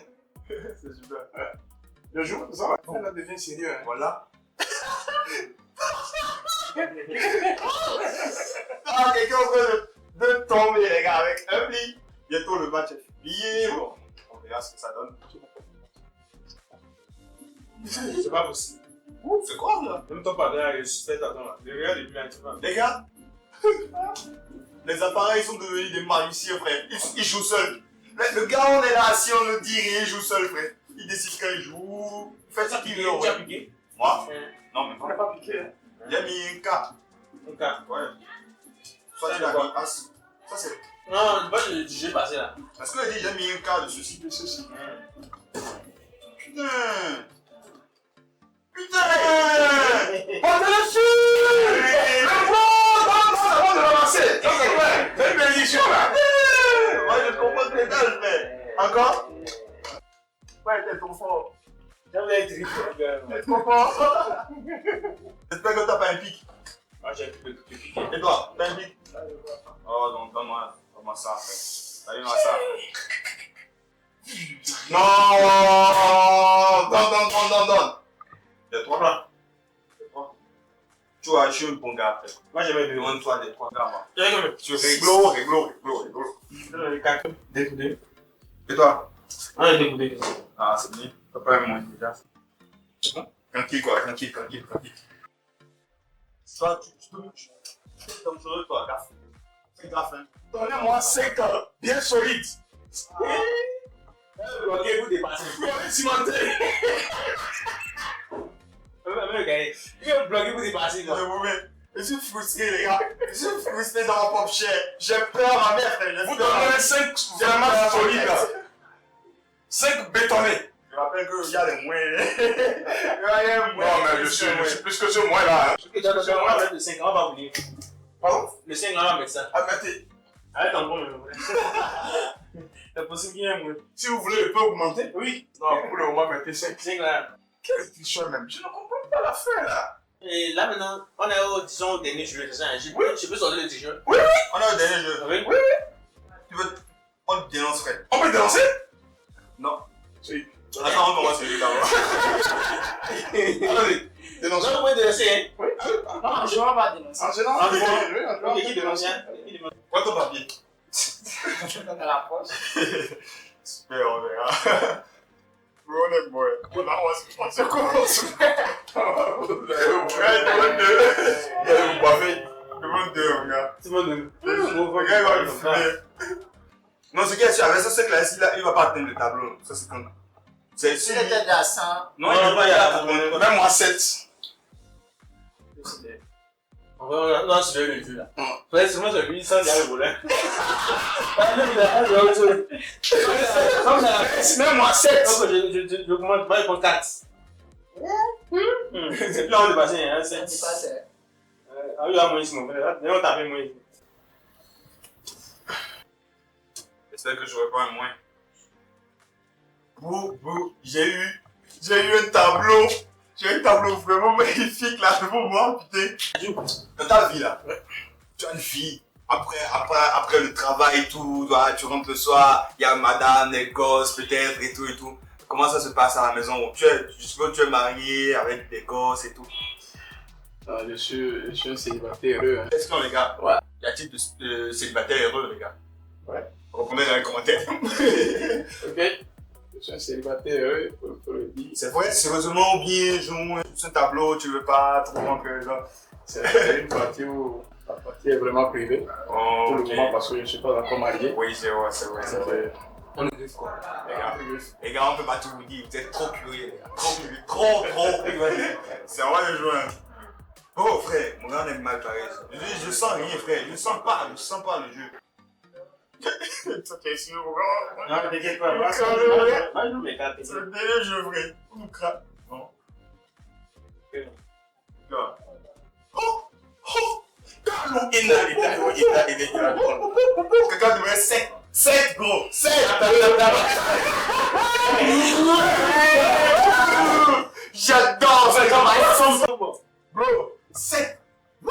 Speaker 1: C'est super.
Speaker 2: Ouais. Je joue, ça va. Ça devient sérieux. Hein.
Speaker 1: Voilà. Ah, quelqu'un en train de tomber, les gars, avec un pli. Bientôt, le match est plié. Bon, on verra ce que ça donne.
Speaker 3: C'est pas possible.
Speaker 1: C'est quoi, là?
Speaker 3: Même ton partenaire, je suis fait attendre là. Les gars, depuis un petit peu.
Speaker 1: Les gars, les appareils sont devenus des magiciens, frère. Ils jouent seuls. Le gars, on est là, si on ne dit rien, il joue seul, frère. Il décide quand il joue. Faites ça qu'il veut.
Speaker 3: Tu as piqué?
Speaker 1: Moi? Non, mais
Speaker 3: On n'a pas piqué.
Speaker 1: il a mis un K.
Speaker 3: Un cas.
Speaker 1: Ouais. Ça, tu l'as mis As. Ça, c'est.
Speaker 3: Non, pas du jeu passé là.
Speaker 1: Parce qu'il a dit j'ai mis un K de ceci.
Speaker 2: De ceci.
Speaker 1: Putain! Putain! On te le suit!
Speaker 2: Avant de l'avancer! Ça, c'est vrai! C'est une bénédiction là!
Speaker 1: Moi, je comprends que dalle, frère. Encore? Ouais, t'es trop fort.
Speaker 3: J'avais été
Speaker 1: T'es trop fort. J'espère que t'as pas un pic.
Speaker 3: Ah, j'ai piqué.
Speaker 1: Et toi, t'as un pic? Oh, donc, donne-moi ça, frère. Allez, moi ça. Non! Donne. Les trois là. Tu vois, je suis un bon gars, frère.
Speaker 3: Moi, j'avais vu.
Speaker 1: Demande-toi les trois gars, moi.
Speaker 3: J'avais vu.
Speaker 1: Tu réglo.
Speaker 3: Découdé.
Speaker 1: Et toi?
Speaker 3: Ah, découdé.
Speaker 1: Ah, c'est bien. Papa et moi, déjà. Tranquille, quoi. Tranquille. Toi, tu fais comme chose, toi, gaffe. Fais gaffe, hein.
Speaker 2: Donnez-moi 5 ans bien solides.
Speaker 3: Bloquez-vous des passes.
Speaker 2: Cimenté.
Speaker 3: Bloquez-vous des passes.
Speaker 1: Je suis frustré, les gars. Je suis frustré dans ma propre chair. J'ai peur à ma mère, frère.
Speaker 2: Vous donnez 5 vraiment solides là. 5 bétonnés.
Speaker 1: Je rappelle qu'il y a les moyens. Il y a un moyen.
Speaker 2: Non, mais je suis plus que ce moins là.
Speaker 3: On va mettre le 5 ans, on va vous dire.
Speaker 2: Pardon?
Speaker 3: Le 5 ans, on va mettre ça.
Speaker 2: Ah, mettez.
Speaker 3: Arrête en bon. C'est possible qu'il y ait un moins.
Speaker 2: Si vous voulez, je peux augmenter.
Speaker 3: Oui.
Speaker 2: Non, pour le moment, mettez 5.
Speaker 3: 5 là.
Speaker 2: Quelle tricheur même. Je ne comprends pas l'affaire là.
Speaker 3: Et là maintenant, on est au dernier jeu, c'est ça? Je peux sortir le t-shirt.
Speaker 1: On a le dernier jeu.
Speaker 3: Oui.
Speaker 1: Tu veux. On te dénonce, frère.
Speaker 2: On peut danser?
Speaker 1: Non.
Speaker 2: Oui.
Speaker 1: Attends, on commence celui d'abord.
Speaker 2: Allez, dénonce.
Speaker 3: Non, vous pouvez dénoncer.
Speaker 2: Oui.
Speaker 4: Non, je ne vais pas dénoncer.
Speaker 2: En général,
Speaker 3: Oui, qui dénonce?
Speaker 1: Quoi ton papier?
Speaker 4: Dans la poche.
Speaker 1: Super, on verra. On est bon.
Speaker 2: on commence.
Speaker 1: Non, ce qui est sûr, avec ça, c'est que là, il va pas atteindre le tableau. Ça, c'est comme. C'est
Speaker 4: Si il était à 100,
Speaker 1: Non, il ne va pas y aller.
Speaker 2: Même moi 7.
Speaker 3: Non, c'est le jeu là. Ouais, c'est moi, celui sans diable volant.
Speaker 2: Même moi 7.
Speaker 3: Je commence par le 4. Là, on est passé, hein,
Speaker 4: c'est
Speaker 3: 7.
Speaker 4: pas ça.
Speaker 3: Ah oui, là, moi, ici, mon frère. Là, on tapait, moi, ici.
Speaker 1: J'espère que je n'aurai pas un moins. J'ai eu un tableau. J'ai un tableau vraiment magnifique là devant moi, putain. Dans ta vie là, tu as une fille. Après le travail et tout, tu rentres le soir, il y a madame, les gosses peut-être et tout. Comment ça se passe à la maison? Je suppose que tu es marié avec des gosses et tout.
Speaker 2: Je suis un célibataire heureux.
Speaker 1: Question les gars.
Speaker 2: Ouais.
Speaker 1: Y a-t-il de célibataires heureux les gars?
Speaker 2: Ouais.
Speaker 1: Répondez dans les commentaires.
Speaker 2: Ok. Je suis un célibataire heureux, faut le dire.
Speaker 1: C'est vrai, sérieusement ou bien jouer sur un tableau, tu veux pas trop rentrer là.
Speaker 2: C'est une partie où la partie est vraiment privée.
Speaker 1: Oh,
Speaker 2: Pour le
Speaker 1: ok.
Speaker 2: moment, parce que je ne suis pas encore marié.
Speaker 1: Oui, c'est vrai.
Speaker 3: On est deux quoi.
Speaker 1: Les gars, on peut pas tout vous dire, vous êtes trop curieux, les gars. Trop curieux, trop. C'est vrai de jouer. Oh frère, mon gars on est mal pareil. Je sens rien frère, je sens pas le jeu. Ça t'es sûr, mon gars?
Speaker 3: Non, mais t'inquiète pas. Moi, je joue mes cartes.
Speaker 1: C'est le dernier jeu vrai. Ou crap. Bon. Quoi? Quelqu'un devrait 7 gros. 7. J'adore ça comme un bro. 7.
Speaker 3: De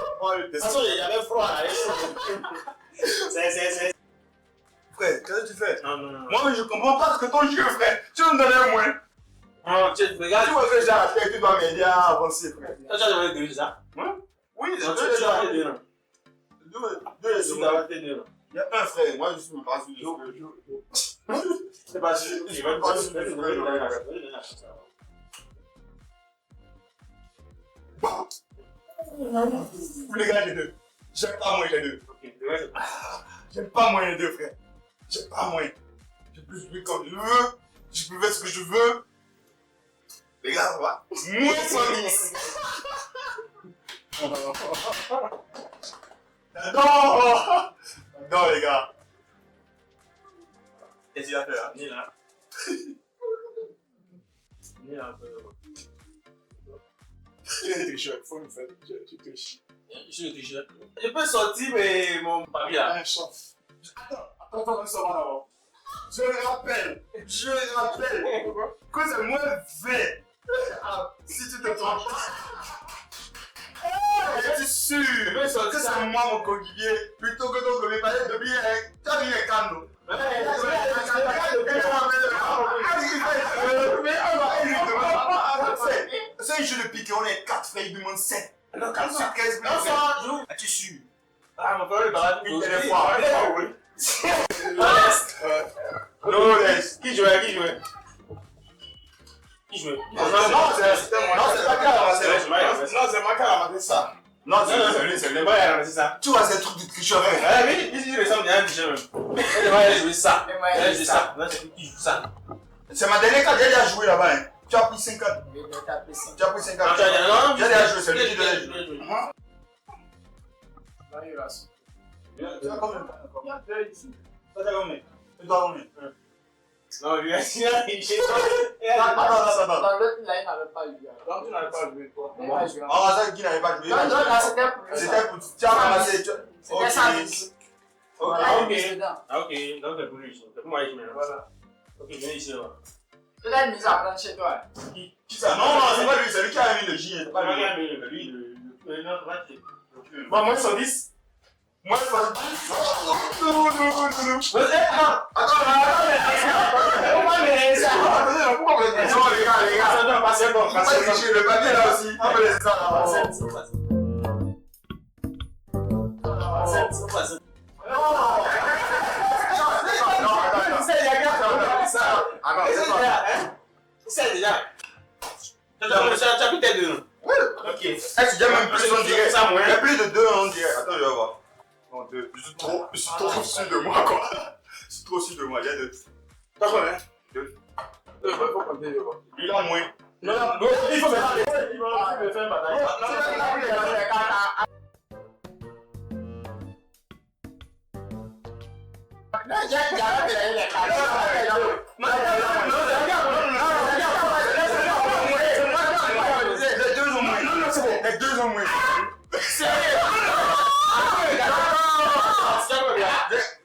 Speaker 3: toute façon, il y avait froid là. C'est.
Speaker 1: Frère, qu'est-ce que tu fais?
Speaker 3: Non.
Speaker 1: Moi, je comprends pas ce que ton jeu, frère. Tu veux me donner un moins?
Speaker 3: Non, tu regardes.
Speaker 1: Tu vois que j'ai acheté, tu dois m'aider à avancer, frère.
Speaker 3: Tu as donné 2, ça?
Speaker 1: Oui,
Speaker 3: Non, tu as donné 2, non?
Speaker 1: 2
Speaker 3: Tu as donné 2, non?
Speaker 1: Il y a un frère, moi je suis même pas sûr.
Speaker 3: C'est pas sûr. Il va pas sûr.
Speaker 2: Les gars, les deux. J'aime pas moins les deux. J'aime pas moins les deux, frère. J'aime pas moins. Je peux jouer comme je veux. Je peux faire ce que je veux. Les gars, ça va. Moins 110. Non, les gars. Qu'est-ce qu'il a fait là?
Speaker 3: Ni là. Ni là un peu.
Speaker 2: Tu es tricheur, faut me faire. Tu triches.
Speaker 3: Je suis le tricheur. Je peux sortir, mais mon papier là.
Speaker 2: Un chef. Attends, ça va d'abord. Je rappelle que c'est moins 20. Si tu te trompes. Je suis sûr que c'est moi mon coquillier plutôt que ton coquillier. Tu as mis les canaux. C'est un jeu de pique, on est 4 frères, il demande 7.
Speaker 3: Non,
Speaker 2: 4 sur 15
Speaker 3: non, ça joue.
Speaker 2: tu es sûr?
Speaker 3: Ah, mon frère, il va
Speaker 2: Une dernière fois.
Speaker 3: Non, laisse. Qui jouait? Qui jouait?
Speaker 2: Non, c'est pas grave. Non, c'est moi qui ai ramassé ça. Non, c'est lui.
Speaker 3: Moi, il a ramassé ça.
Speaker 2: Tu vois, c'est un truc de tricheur.
Speaker 3: Ah oui, il ressemble bien à un tricheur même. Il va jouer ça. Il va jouer ça. Là, c'est qui joue ça.
Speaker 2: C'est ma dernière carte, j'ai déjà joué là-bas. Tu as pris 50. Tu as pris 50.
Speaker 3: Non,
Speaker 2: J'ai déjà joué, c'est lui qui devait jouer. Tu as combien?
Speaker 3: Il y a deux ici.
Speaker 2: Tu as combien? Tu dois combien?
Speaker 3: Non, lui, il a triché.
Speaker 2: Attends.
Speaker 4: Dans l'autre, là, il n'avait pas eu.
Speaker 2: Donc tu n'avais pas joué, toi.
Speaker 4: Il n'avait pas joué.
Speaker 2: Ah, ça qui n'avait pas joué.
Speaker 4: Non, là, c'était pour lui.
Speaker 2: C'était pour. Tu as ramassé.
Speaker 4: C'était ça.
Speaker 3: Ok.
Speaker 4: Là, il est dedans.
Speaker 3: Ah, ok. Donc, c'est pour lui ici. C'est pour moi ici maintenant. Voilà. Ok, viens ici.
Speaker 4: Tu l'as mis à prendre chez toi.
Speaker 2: Qui ça? Non, c'est pas lui, c'est lui qui a mis le J. C'est pas lui.
Speaker 3: Non,
Speaker 2: Bon, moi, 110. Moi, 110. Non. Pourquoi vous êtes les gars? Le papier là aussi. On peut laisser ça là.
Speaker 3: C'est déjà. Tu as plus tes deux. Ok.
Speaker 2: Est-ce que j'ai même plus on dirait? Il y a plus de 2 on dirait. Attends, je vais voir. Non, 2. Je suis trop sûr de moi quoi. Je suis trop sûr de moi. Il y a 2. T'as combien? 2. Il faut compter, je vois. Il a moins.
Speaker 3: Non, il faut me faire une bataille.
Speaker 2: Les deux ont moins.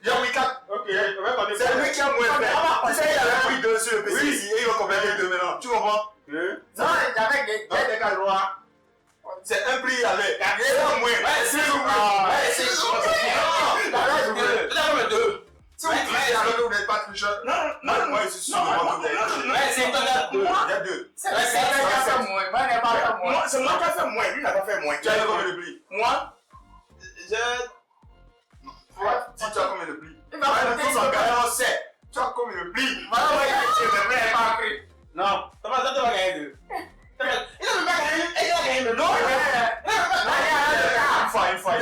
Speaker 2: J'ai pris 4.
Speaker 3: Ok,
Speaker 2: C'est lui qui a moins fait. Tu sais, il avait pris 2 sur le PC ici et il va compléter 2 maintenant. Tu comprends?
Speaker 4: Non, j'avais des
Speaker 2: droits. C'est un prix avec. Il a moins. C'est si vous triez alors que vous n'êtes pas tricheur. Non, moi je suis sûr que vous avez triché. Il y a 2.
Speaker 4: C'est moi qui ai fait moins.
Speaker 2: C'est moi qui ai fait moins. Lui n'a pas fait moins. Tu as combien de prix? Moi, j'ai. Dis, tu as combien de prix? Tu as combien de prix?
Speaker 3: non, tu vas gagner deux. Il n'a pas gagné. Il a gagné deux. Non,
Speaker 2: Une fois.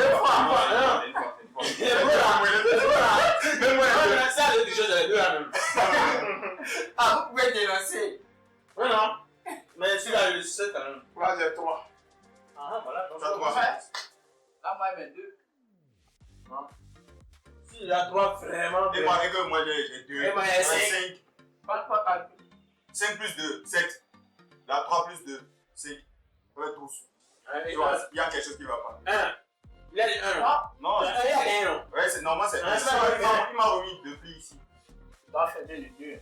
Speaker 3: ça, les deux choses, les deux là même.
Speaker 4: Ah, vous pouvez dénoncer.
Speaker 3: Oui, non. Mais celui-là, le 7 quand même.
Speaker 2: Moi, j'ai 3.
Speaker 3: Ah, voilà.
Speaker 2: Tu as 3.
Speaker 4: Là, moi, j'ai 2.
Speaker 3: Il a 3 vraiment.
Speaker 2: Et moi, j'ai 2.
Speaker 3: Et moi, j'ai 5.
Speaker 2: 5 plus 2, 7. Là, 3 plus 2, 5. Ouais, tous. Il y a quelque chose qui ne va pas.
Speaker 3: 1. Il a dit 1.
Speaker 2: Non,
Speaker 3: Il a gagné, non.
Speaker 2: ouais, c'est normal, c'est 1.
Speaker 3: Ah, c'est vrai.
Speaker 2: Il m'a remis 2 plis ici.
Speaker 4: doit faire les deux.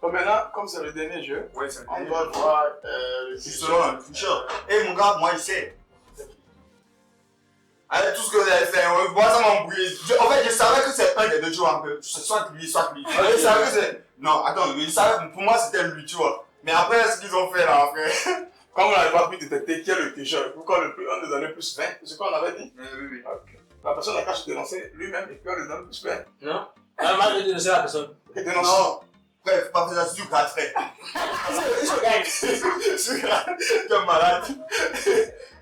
Speaker 2: Bon, maintenant, comme c'est le dernier jeu,
Speaker 1: Ouais, c'est
Speaker 2: on doit voir le
Speaker 1: justement le tricheur. Eh mon gars, moi je sais.
Speaker 2: Allez, tout ce que vous avez fait, moi ça m'a embrouillé. En fait, je savais que c'est un des deux joueurs un peu. Soit lui, soit lui. Je savais que c'est. Non, attends, je savais, pour moi c'était lui, tu vois. Mais après, ce qu'ils ont fait là, après. Comme on n'avait pas pu détecter qui est le tricheur, pourquoi on nous donnait plus 20? C'est ce qu'on avait dit?
Speaker 1: Oui.
Speaker 2: Ok. la personne n'a qu'à se dénoncer lui-même et puis on lui donne plus peine.
Speaker 3: Non? Ah, moi, je dénoncer la personne.
Speaker 2: Et dénoncer.
Speaker 1: Non. Bref, pas faire ça sur grade, frère. Sur grade. Tu es malade.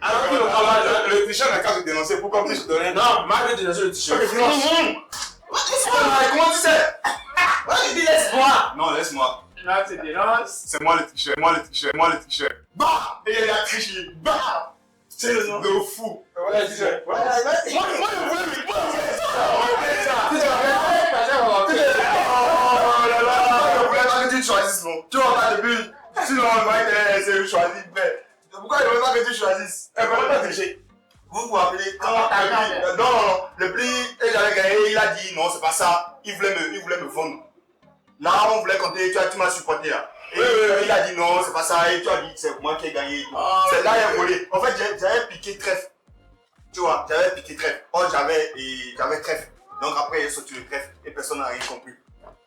Speaker 3: Alors, tu le travail,
Speaker 2: Le t-shirt n'a qu'à se dénoncer pour qu'on puisse donner.
Speaker 3: non, moi, je vais dénoncer le t-shirt.
Speaker 2: Ok, dénonce.
Speaker 1: Comment tu sais?
Speaker 3: Moi, je dis laisse-moi.
Speaker 1: Non, laisse-moi.
Speaker 4: Là, tu dénonces.
Speaker 1: C'est moi le t-shirt, moi le t-shirt, moi le t-shirt. Bah! Et il a triché. Bah! C'est le nom de fou.
Speaker 2: Voilà le t-shirt.
Speaker 1: Moi, je voulais Oh là là! Je voulais pas que tu choisisses, bon. Tu vois pas depuis. Sinon, on va essayer de choisir. Mais pourquoi il ne veut pas que tu choisisses?
Speaker 2: Elle va pas tricher.
Speaker 1: Vous vous rappelez quand non, le prix, et j'avais gagné, il a dit non, c'est pas ça. Il voulait me vendre. Là, on voulait compter, tu m'as supporté là. Et il a dit non, c'est pas ça. Et tu as dit c'est moi qui ai gagné. C'est là il a volé. En fait, j'avais piqué trèfle. Tu vois, j'avais piqué trèfle. Oh, j'avais trèfle. Donc après, il a sorti le trèfle et personne n'a rien compris.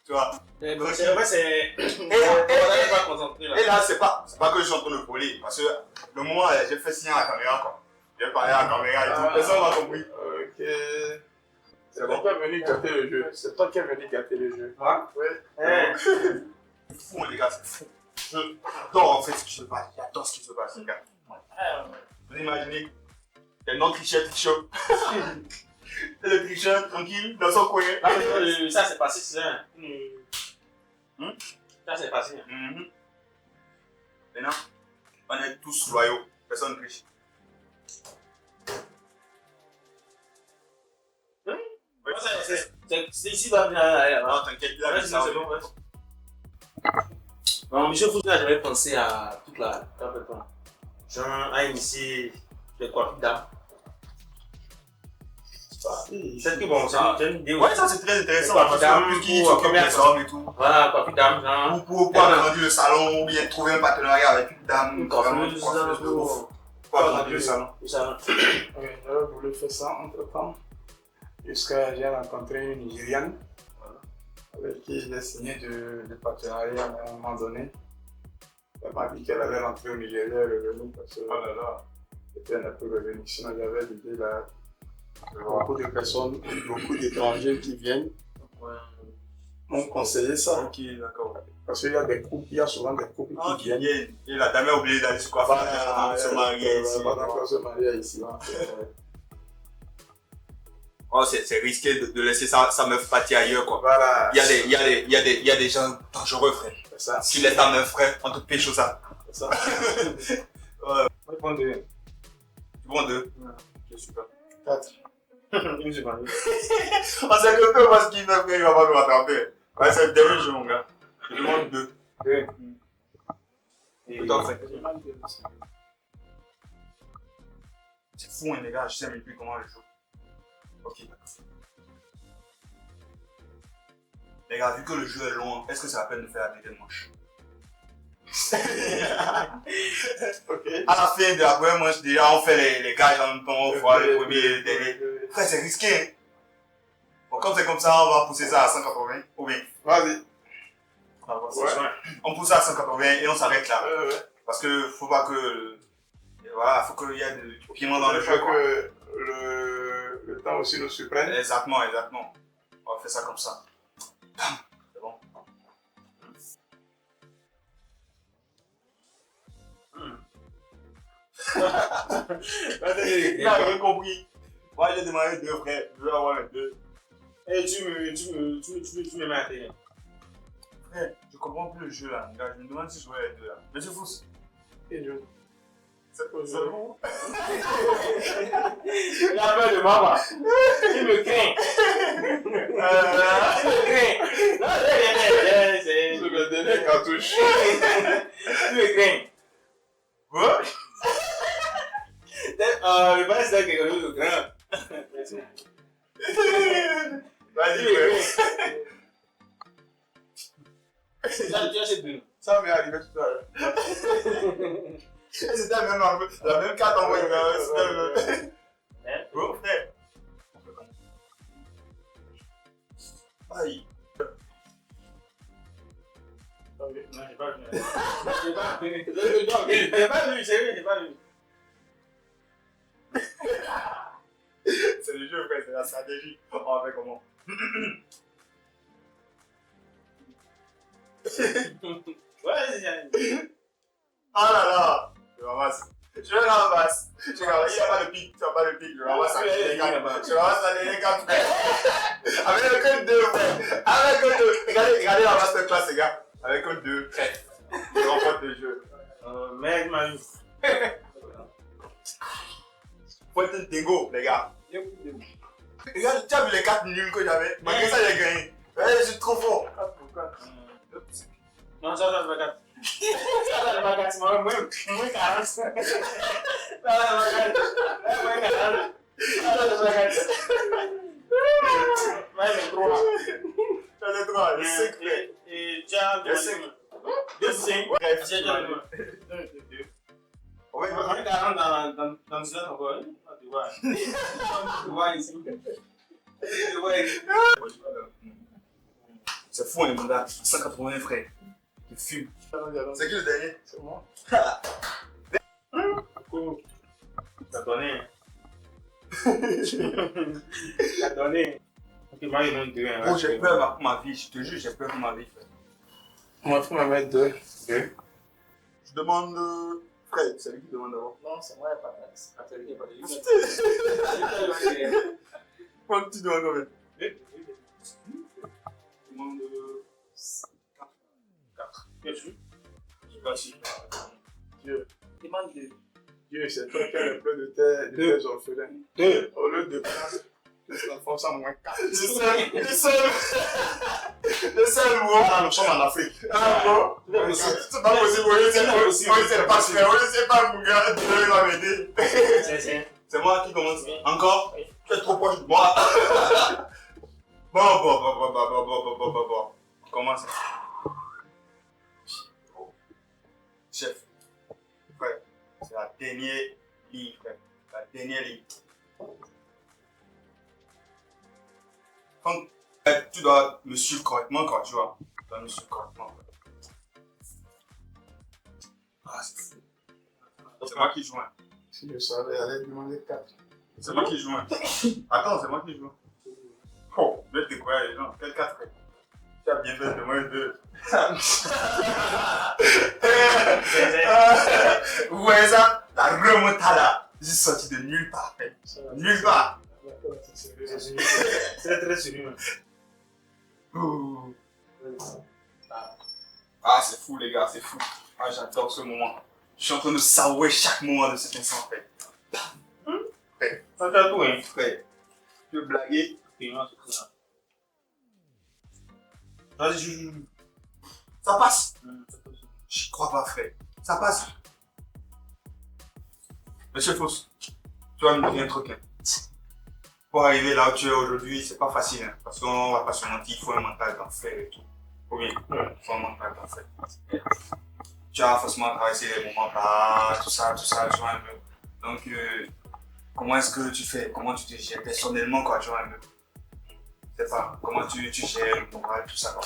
Speaker 1: Tu vois.
Speaker 3: En fait, c'est.
Speaker 1: Et là, c'est pas que je suis en train de voler. Parce que le moment, j'ai fait signer à la caméra, quoi. J'ai parlé à la caméra et tout. Personne n'a compris.
Speaker 2: Ok. C'est toi qui es venu gâter le jeu. C'est toi qui es venu gâter le jeu.
Speaker 1: Moi?
Speaker 2: Oui.
Speaker 1: C'est fou, les gars, c'est fou. J'adore en fait ce qui se passe. J'adore ce qui se passe, les gars. Vous imaginez? Il y a non-tricheur. Et le tricheur, tranquille, dans son coin.
Speaker 3: Ça, c'est passé, c'est ça. Ça, c'est passé.
Speaker 1: Maintenant, on est tous loyaux. Personne ne triche.
Speaker 3: C'est ici, dans la.
Speaker 1: Non, t'inquiète, il a dit ça.
Speaker 3: Non, Michel Foussina, j'avais pensé à toute la. Genre, à initier les coiffures d'âme. C'est que bon, c'est une idée.
Speaker 1: Ouais, ça c'est très intéressant.
Speaker 3: Parce que
Speaker 1: puisqu'il s'occupe des hommes et tout.
Speaker 3: Voilà, coiffure d'âme, genre.
Speaker 1: Pour agrandir le salon ou bien trouver un partenariat avec une dame.
Speaker 3: Une coiffeuse,
Speaker 1: pour agrandir le salon.
Speaker 2: Oui, j'avais voulu faire ça entre temps. Jusqu'à j'ai rencontré une Nigériane avec qui j'ai signé de partenariat à un moment donné. Elle m'a dit qu'elle allait rentrer au Nigeria et revenir parce que elle n'a plus revenu. Sinon, j'avais l'idée là. Beaucoup de personnes, beaucoup d'étrangers qui viennent m'ont conseillé ça.
Speaker 1: Ok, d'accord.
Speaker 2: Parce qu'il y a des couples, il y a souvent des couples qui viennent.
Speaker 1: Et la dame est obligée d'aller se coiffer avant de se marier ici.
Speaker 2: Pendant qu'on se marie ici.
Speaker 1: Oh, c'est risqué de laisser sa meuf partir ailleurs, quoi.
Speaker 2: Voilà.
Speaker 1: Il y a des gens dangereux, frère.
Speaker 2: C'est ça.
Speaker 1: Si tu laisses ta meuf, frère, on te pêche au ça.
Speaker 2: C'est ça.
Speaker 1: Ouais.
Speaker 2: Je prends deux.
Speaker 1: Tu prends deux? Je suis pas.
Speaker 2: 4.
Speaker 3: Je ne sais pas.
Speaker 1: On sait que peu parce qu'il va pas nous rattraper. Ouais, c'est le dernier jeu, mon gars. Je demande deux.
Speaker 2: Deux.
Speaker 1: Et t'en fais. C'est fou, hein, les gars. Je sais même plus comment je joue. Ok, d'accord. Les gars, vu que le jeu est long, est-ce que c'est la peine de faire la deuxième manche?
Speaker 2: Ok.
Speaker 1: À la fin de la première manche, déjà, on fait les gages en même temps, on voit le premier et le dernier. Frère, c'est risqué. Hein? Bon, comme c'est comme ça, on va pousser ça à 180. Ou bien,
Speaker 2: Vas-y.
Speaker 1: on pousse ça à 180 et on s'arrête là.
Speaker 2: Ouais.
Speaker 1: Parce que faut pas que. Voilà, faut qu'il y ait du piment dans le
Speaker 2: Il
Speaker 1: jeu.
Speaker 2: faut
Speaker 1: Quoi.
Speaker 2: que le temps aussi nous surprenne.
Speaker 1: Exactement. On va faire ça comme ça. C'est bon. Il a rien compris. Moi, j'ai demandé deux, frère. Je veux avoir les deux.
Speaker 3: Et tu me mets à terre.
Speaker 1: Frère, je comprends plus le jeu là. Regarde, je me demande si je jouais les deux là. Mais je fous.
Speaker 2: Et je.
Speaker 1: C'est bon.
Speaker 3: La peur de maman. Il me craint.
Speaker 2: C'est le dernier cartouche.
Speaker 3: Il me craint.
Speaker 1: Quoi?
Speaker 3: Je pense que c'est quelque chose de grand.
Speaker 1: Vas-y, frère.
Speaker 3: Tu as cette bulle.
Speaker 1: Ça m'est arrivé tout à l'heure. C'était même la même carte en vrai. Bro, frère. Aïe.
Speaker 3: Non, j'ai pas vu. J'ai pas vu, sérieux, j'ai pas vu.
Speaker 1: C'est c'est le jeu, frère, c'est la stratégie. On va faire comment?
Speaker 3: Ouais,
Speaker 1: Ah là là, je ramasse. Je ramasse. Il n'y a pas de pic, tu n'as pas de pic. Je ramasse les gars. Je ramasse les gars. Avec que 2, frère. Avec que 2. Regardez la masterclass, les gars. Avec que 2. Je remporte le jeu.
Speaker 3: mec, ma vie.
Speaker 1: Faut être un dégo, les gars. Regarde, tu as vu les 4 nuls que j'avais? Malgré ça, j'ai gagné. Ouais, je suis trop fort.
Speaker 3: Non, ça, c'est pas 4. Ça, c'est pas 4. Moi, 40. Ça, c'est pas 4. Moi, 40. Ça, c'est pas 4. Ouais, mais 3.
Speaker 1: Ça, c'est 3. Le 5, frère.
Speaker 3: Et tu as
Speaker 1: Le 5.
Speaker 3: 5.
Speaker 1: Ouais,
Speaker 3: Tu as déjà le 2.
Speaker 1: Ouais,
Speaker 3: On est 40 dans le silence encore. Tu vois. Tu vois ici. Tu vois ici.
Speaker 1: c'est fou, les gars. 180 frère. Il fume. C'est qui le dernier?
Speaker 4: C'est moi.
Speaker 3: T'as donné. T'as donné. Ok, moi, il manque 2.
Speaker 1: Oh, j'ai peur pour ma vie. Je te jure, j'ai peur pour ma vie, frère.
Speaker 4: Moi, il faut me mettre 2.
Speaker 1: Je demande. Frère, c'est lui qui demande d'abord.
Speaker 4: Non, c'est moi, il n'y a pas de taxe. Attends, il n'y a pas de
Speaker 1: Pourquoi tu demandes combien?
Speaker 3: Je demande 4. Bien sûr. Je sais pas si.
Speaker 4: Dieu.
Speaker 3: Demande 2.
Speaker 2: Dieu, c'est toi qui as le peu de tes orphelins.
Speaker 3: 2.
Speaker 2: Au lieu de prendre, tu t'enfonces en moins 4.
Speaker 1: Le seul mot.
Speaker 2: Ah, nous sommes en Afrique.
Speaker 1: Ah bon? C'est pas possible. Oui, c'est pas frère. Oui, c'est pas mon gars. Tu vas m'aider. C'est moi qui commence. Encore? Tu es trop proche de moi. Bon. Commence. Chef. Frère, c'est la dernière ligne, frère. La dernière ligne. Quand tu dois me suivre correctement, quoi, tu vois. Tu dois me suivre correctement. Ah, c'est fou. C'est moi qui joue. Hein.
Speaker 2: Si je savais, j'allais demander 4.
Speaker 1: C'est moi qui joue. Hein. Attends, c'est moi qui joue. Oh, mais t'es quoi, les gens? Quel 4 frère? Tu as bien fait de moins 2. Ouais, ça, la remontada. Je suis sorti de nulle part. Nulle part.
Speaker 3: C'est très sérieux.
Speaker 1: Ah, c'est fou, les gars, c'est fou. Ah, j'adore ce moment. Je suis en train de savourer chaque moment de cet instant, frère.
Speaker 3: Ça fait tout, hein.
Speaker 1: Frère, tu veux blaguer?
Speaker 3: Vas-y, je.
Speaker 1: Ça passe. J'y crois pas, frère. Ça passe. Monsieur Fausse, tu vas me dire un truc. Hein. Pour arriver là où tu es aujourd'hui, c'est pas facile. Hein, parce qu'on va pas se mentir, il faut un mental d'enfer et tout. Faut bien. Il faut un mental d'enfer. Tu as forcément traversé les moments bas, tout ça, tu vois un peu. Donc, comment est-ce que tu fais? Comment tu te gères personnellement, quoi, tu vois un peu? Je sais pas, comment tu gères le moral, tout ça, quoi.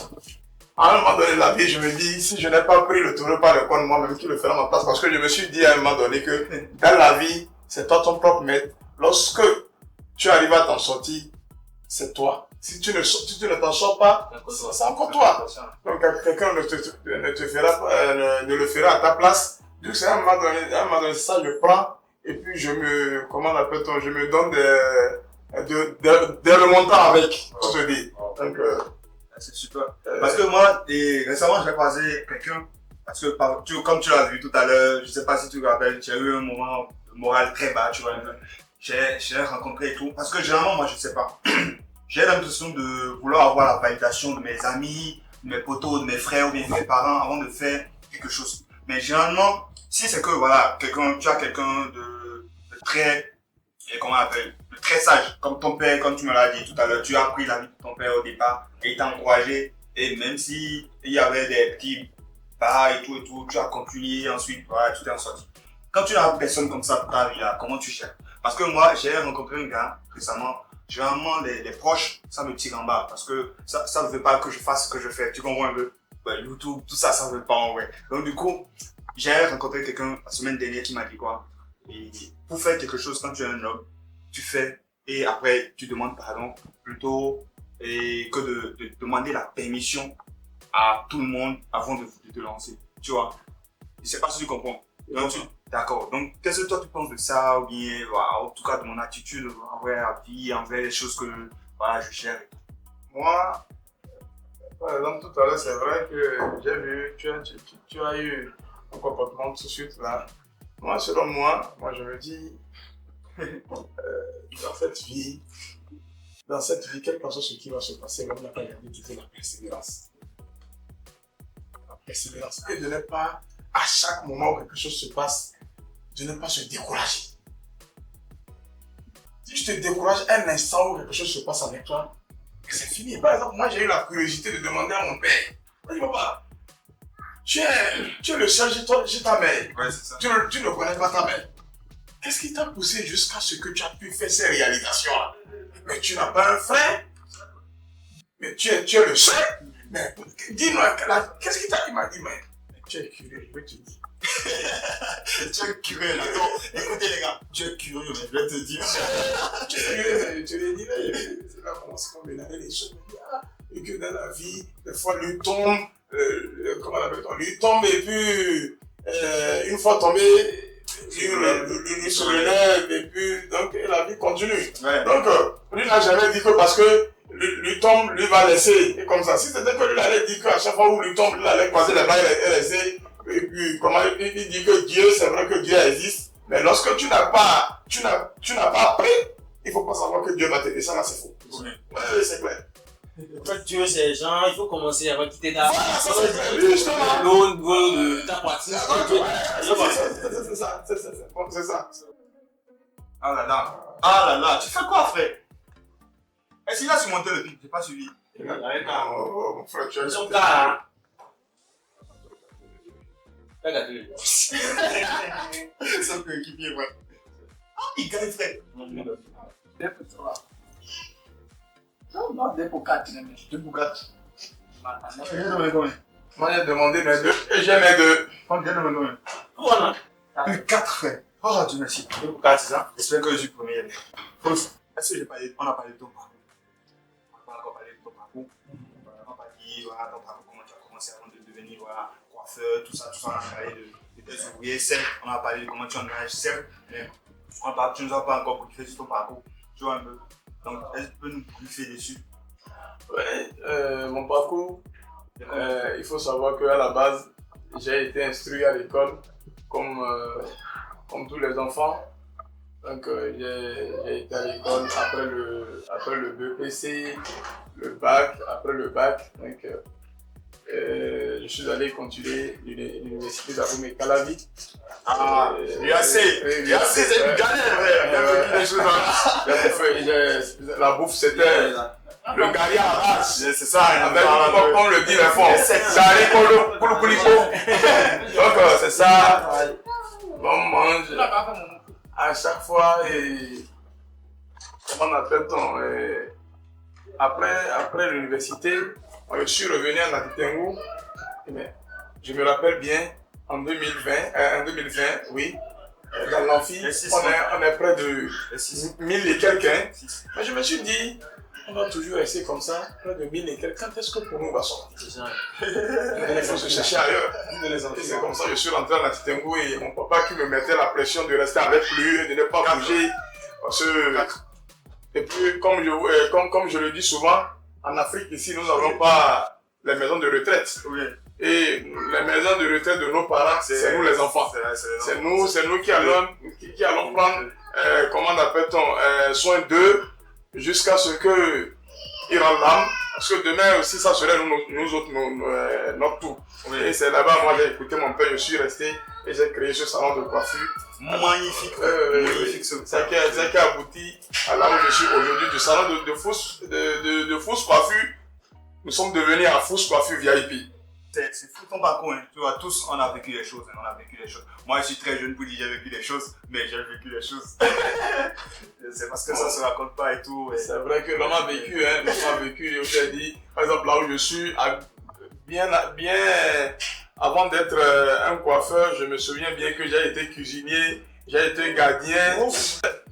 Speaker 2: À un moment donné de la vie, je me dis, si je n'ai pas pris le taureau par le corps, moi-même qui le ferai à ma place, parce que je me suis dit à un moment donné que dans la vie, c'est toi ton propre maître. Lorsque tu arrives à t'en sortir, c'est toi. Si tu ne t'en sors pas, c'est encore toi. Donc quelqu'un ne le fera à ta place. Donc c'est à un moment donné, ça je prends, et puis je me donne des remontants avec, pour te dire. Donc,
Speaker 1: c'est super. Parce que moi, récemment, j'ai croisé quelqu'un. Parce que, comme tu l'as vu tout à l'heure, je sais pas si tu te rappelles, j'ai eu un moment moral très bas, tu vois. J'ai rencontré et tout. Parce que généralement, moi, je sais pas. J'ai l'impression de vouloir avoir la validation de mes amis, de mes potos, de mes frères ou bien de mes parents avant de faire quelque chose. Mais généralement, si c'est que, voilà, tu as quelqu'un de très, comment on appelle, de très sage, comme ton père, comme tu me l'as dit tout à l'heure, tu as pris la vie de ton père au départ et il t'a encouragé. Et même si il y avait des petits bas et tout, tu as continué ensuite, voilà, tu t'es en sorti. Quand tu n'as personne comme ça pour ta vie là, comment tu gères? Parce que moi, j'ai rencontré un gars récemment, généralement les proches, ça me tire en bas parce que ça ne veut pas que je fasse ce que je fais. Tu comprends un peu? Ouais, YouTube, tout ça, ça ne veut pas en vrai. Donc du coup, j'ai rencontré quelqu'un la semaine dernière qui m'a dit quoi? Et pour faire quelque chose, quand tu es un homme, tu fais et après tu demandes pardon plutôt que de demander la permission à tout le monde avant de te lancer. Tu vois? Je sais pas si tu comprends. D'accord. Donc, qu'est-ce que toi tu penses de ça, ou bien, voilà, en tout cas de mon attitude envers la vie, envers les choses que voilà, je gère et tout.
Speaker 2: Moi, par exemple, tout à l'heure, c'est vrai que j'ai vu, tu as eu un comportement tout de suite là. Moi, selon moi, je me dis, dans cette vie, quelle que soit ce qui va se passer, l'homme n'a pas gardé toute la persévérance. La persévérance. Et de ne pas, à chaque moment où quelque chose se passe, de ne pas se décourager. Si tu te décourages un instant où quelque chose se passe avec toi, c'est fini. Par exemple, moi j'ai eu la curiosité de demander à mon père, dis papa, tu es le seul chez ta mère.
Speaker 1: Ouais, c'est ça.
Speaker 2: Tu ne connais pas ta mère. Qu'est-ce qui t'a poussé jusqu'à ce que tu as pu faire ces réalisations-là? Mais tu n'as pas un frère. Mais tu es le seul. Mais dis-moi, qu'est-ce qui t'a dit? Il m'a dit, mais tu es curieux, je vais te dire.
Speaker 1: Tu es curieux, attends, écoutez les gars, tu es curieux, mais je vais te dire.
Speaker 2: Tu es curieux, tu l'as dit, c'est là qu'on commence à mélanger les choses. Et que dans la vie, des fois, lui tombe, comment on appelle ça, lui tombe et puis, une fois tombé, lui se relève et puis, donc, la vie continue.
Speaker 1: Ouais.
Speaker 2: Donc, lui n'a jamais dit que parce que lui tombe, lui va laisser, et comme ça. Si c'était que lui allait dire qu'à chaque fois où lui tombe, lui allait croiser les bras et laisser. Et puis, comment il dit que Dieu, c'est vrai que Dieu existe, mais lorsque tu n'as pas appris, il ne faut pas savoir que Dieu va t'aider. Ça, là, c'est faux.
Speaker 1: Oui.
Speaker 2: Ouais, c'est clair.
Speaker 3: Toi, Dieu, c'est gens, il faut commencer avant quitter ta
Speaker 2: Voilà, ça, c'est clair. Justement.
Speaker 3: l'eau de ta poitrine.
Speaker 2: C'est ça.
Speaker 1: Ah là là, tu fais quoi, frère? Est-ce qu'il a surmonté le pic? J'ai pas suivi.
Speaker 3: Avec
Speaker 2: Mon frère, tu as
Speaker 3: son cas. Regarde.
Speaker 1: Son coéquipier, ouais. Ah, il gagne, frère.
Speaker 4: Non, 2 pour 4.
Speaker 1: 2 pour 4.
Speaker 2: Moi, j'ai demandé mes 2 et j'ai mes 2.
Speaker 3: Voilà.
Speaker 1: 4, frère. Oh, Dieu merci.
Speaker 3: 2 pour 4, c'est ça?
Speaker 1: J'espère que je suis premier. Est-ce que on a parlé de ton parcours? On n'a pas parlé de ton parcours. On n'a pas dit, voilà, ton parcours, comment tu as commencé avant de devenir voilà, coiffeur, tout ça. On a parlé de tes ouvriers, certes. On a parlé de comment tu en nages, certes. Mais tu ne nous as pas encore briefé sur ton parcours. Tu vois un peu. Donc, est-ce que tu peux nous briefer dessus?
Speaker 2: Ouais, mon parcours, il faut savoir qu'à la base, j'ai été instruit à l'école comme tous les enfants. Donc j'ai été à l'école après le BPC, le bac, après le bac. Donc je suis allé continuer l'université d'Abomey Calavi.
Speaker 1: Ah, l'UAC, c'est une galère,
Speaker 2: la bouffe c'était le gari à race.
Speaker 1: C'est ça,
Speaker 2: comme le dit les fonds. Gari koulipo. Donc c'est ça. On mange à chaque fois et comment on appelle-t-on après l'université, je suis revenu à Natitengu. Je me rappelle bien en 2020, oui, dans l'amphi, on est près de 1000 et quelques. Mais je me suis dit, on va toujours rester comme ça, près de 1000 et quelques. Quand est-ce que pour nous va sortir? Il faut se chercher ailleurs. Et c'est comme ça que je suis rentré à Natitengu et mon papa qui me mettait la pression de rester avec lui et de ne pas bouger. Parce que, et puis, comme je le dis souvent, en Afrique, ici, nous n'avons pas les maisons de retraite.
Speaker 1: Oui.
Speaker 2: Et les maisons de retraite de nos parents, c'est nous les enfants. C'est nous qui allons prendre, comment appelle-t-on, soin d'eux jusqu'à ce qu'ils rendent l'âme. Parce que demain aussi, ça serait nous autres, notre tour. Oui. Et c'est là-bas, moi j'ai écouté mon père, je suis resté et j'ai créé ce salon de coiffure.
Speaker 1: Magnifique.
Speaker 2: Magnifique. C'est qui a abouti à là où je suis aujourd'hui, du salon de fausse coiffure. Nous sommes devenus à fausse coiffure VIP.
Speaker 1: C'est fou ton parcours, hein. Tu vois, tous on a vécu les choses, hein. On a vécu les choses. Moi je suis très jeune pour dire j'ai vécu les choses, mais j'ai vécu les choses. C'est parce que ça se raconte pas et tout. Et...
Speaker 2: C'est vrai que l'on a vécu, hein, l'on a vécu, je t'ai dit, par exemple là où je suis, bien avant d'être un coiffeur, je me souviens bien que j'ai été cuisinier J'ai été gardien.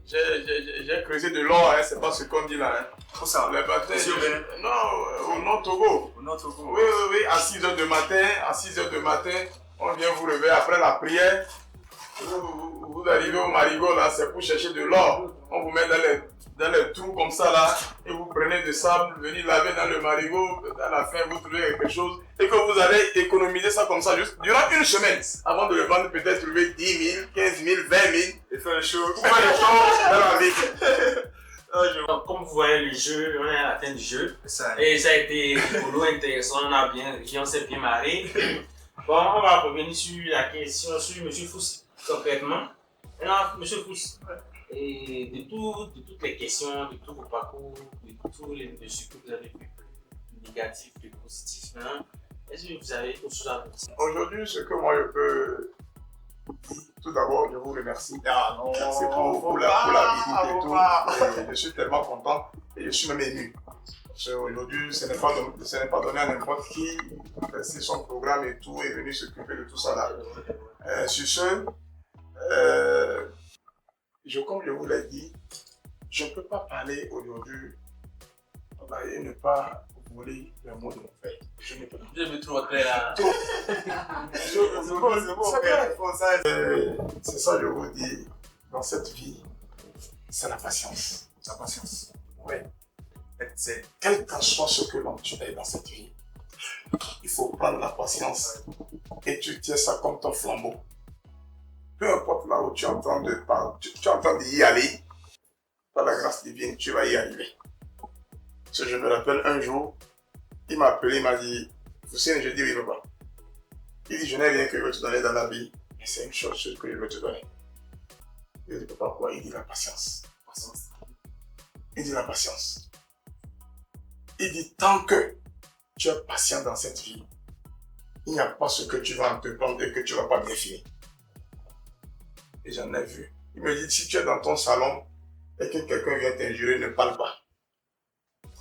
Speaker 2: J'ai creusé de l'or, hein, c'est pas ce qu'on dit là. Hein.
Speaker 1: Où ça?
Speaker 2: Les batailles.
Speaker 1: Ici au Bénin.
Speaker 2: Non, au Nord Togo.
Speaker 1: Au Nord Togo.
Speaker 2: Oui, à 6h du matin, on vient vous lever après la prière. Vous arrivez au marigot là, c'est pour chercher de l'or. On vous met dans les trous comme ça là, et vous prenez du sable, venez laver dans le marigot, à la fin vous trouvez quelque chose, et que vous allez économiser ça comme ça juste durant une semaine, avant de le vendre peut-être trouver 10 000, 15 000, 20 000,
Speaker 1: Et faire le show.
Speaker 2: pour faire les choses dans la vie.
Speaker 3: Donc, comme vous voyez le jeu, on est à la fin du jeu.
Speaker 1: Ça.
Speaker 3: Et ça a été rigolo, intéressant, on s'est bien marré. Bon, on va revenir sur la question sur M. Fous concrètement. Alors, M. Fous, et de toutes les questions, de tous vos parcours, de tous les dessus que vous avez vu, du négatif, du positif, hein, est-ce que vous avez autre chose à vous dire?
Speaker 2: Aujourd'hui, ce que moi je peux dire, tout d'abord, je vous remercie.
Speaker 1: Ah non.
Speaker 2: Merci pour la visite et tout. Et je suis tellement content et je suis même ému. Aujourd'hui, ce n'est pas donné à n'importe qui. C'est son programme et tout, est venu s'occuper de tout ça là. Sur ce, comme je vous l'ai dit, je ne peux pas parler aujourd'hui et ne pas voler le mot de mon père. Je ne peux pas.
Speaker 4: Je me trouve très là.
Speaker 1: C'est bon.
Speaker 2: C'est ça, je vous dis, dans cette vie, c'est la patience.
Speaker 1: La patience.
Speaker 2: Oui.
Speaker 1: C'est
Speaker 2: Quel que soit ce que l'on fait dans cette vie, il faut prendre la patience et tu tiens ça comme ton flambeau. Peu importe là où tu entends d'y aller, par la grâce divine, tu vas y arriver. Parce que je me rappelle un jour, il m'a appelé, il m'a dit, vous savez, je dis oui, papa. Il dit, je n'ai rien que je veux te donner dans la vie, mais c'est une chose que je veux te donner. Je dis, papa, quoi? Il dit la patience. Il dit la patience. Il dit, tant que tu es patient dans cette vie, il n'y a pas ce que tu vas entreprendre et que tu ne vas pas bien finir. Et j'en ai vu. Il me dit, si tu es dans ton salon et que quelqu'un vient t'injurer, ne parle pas.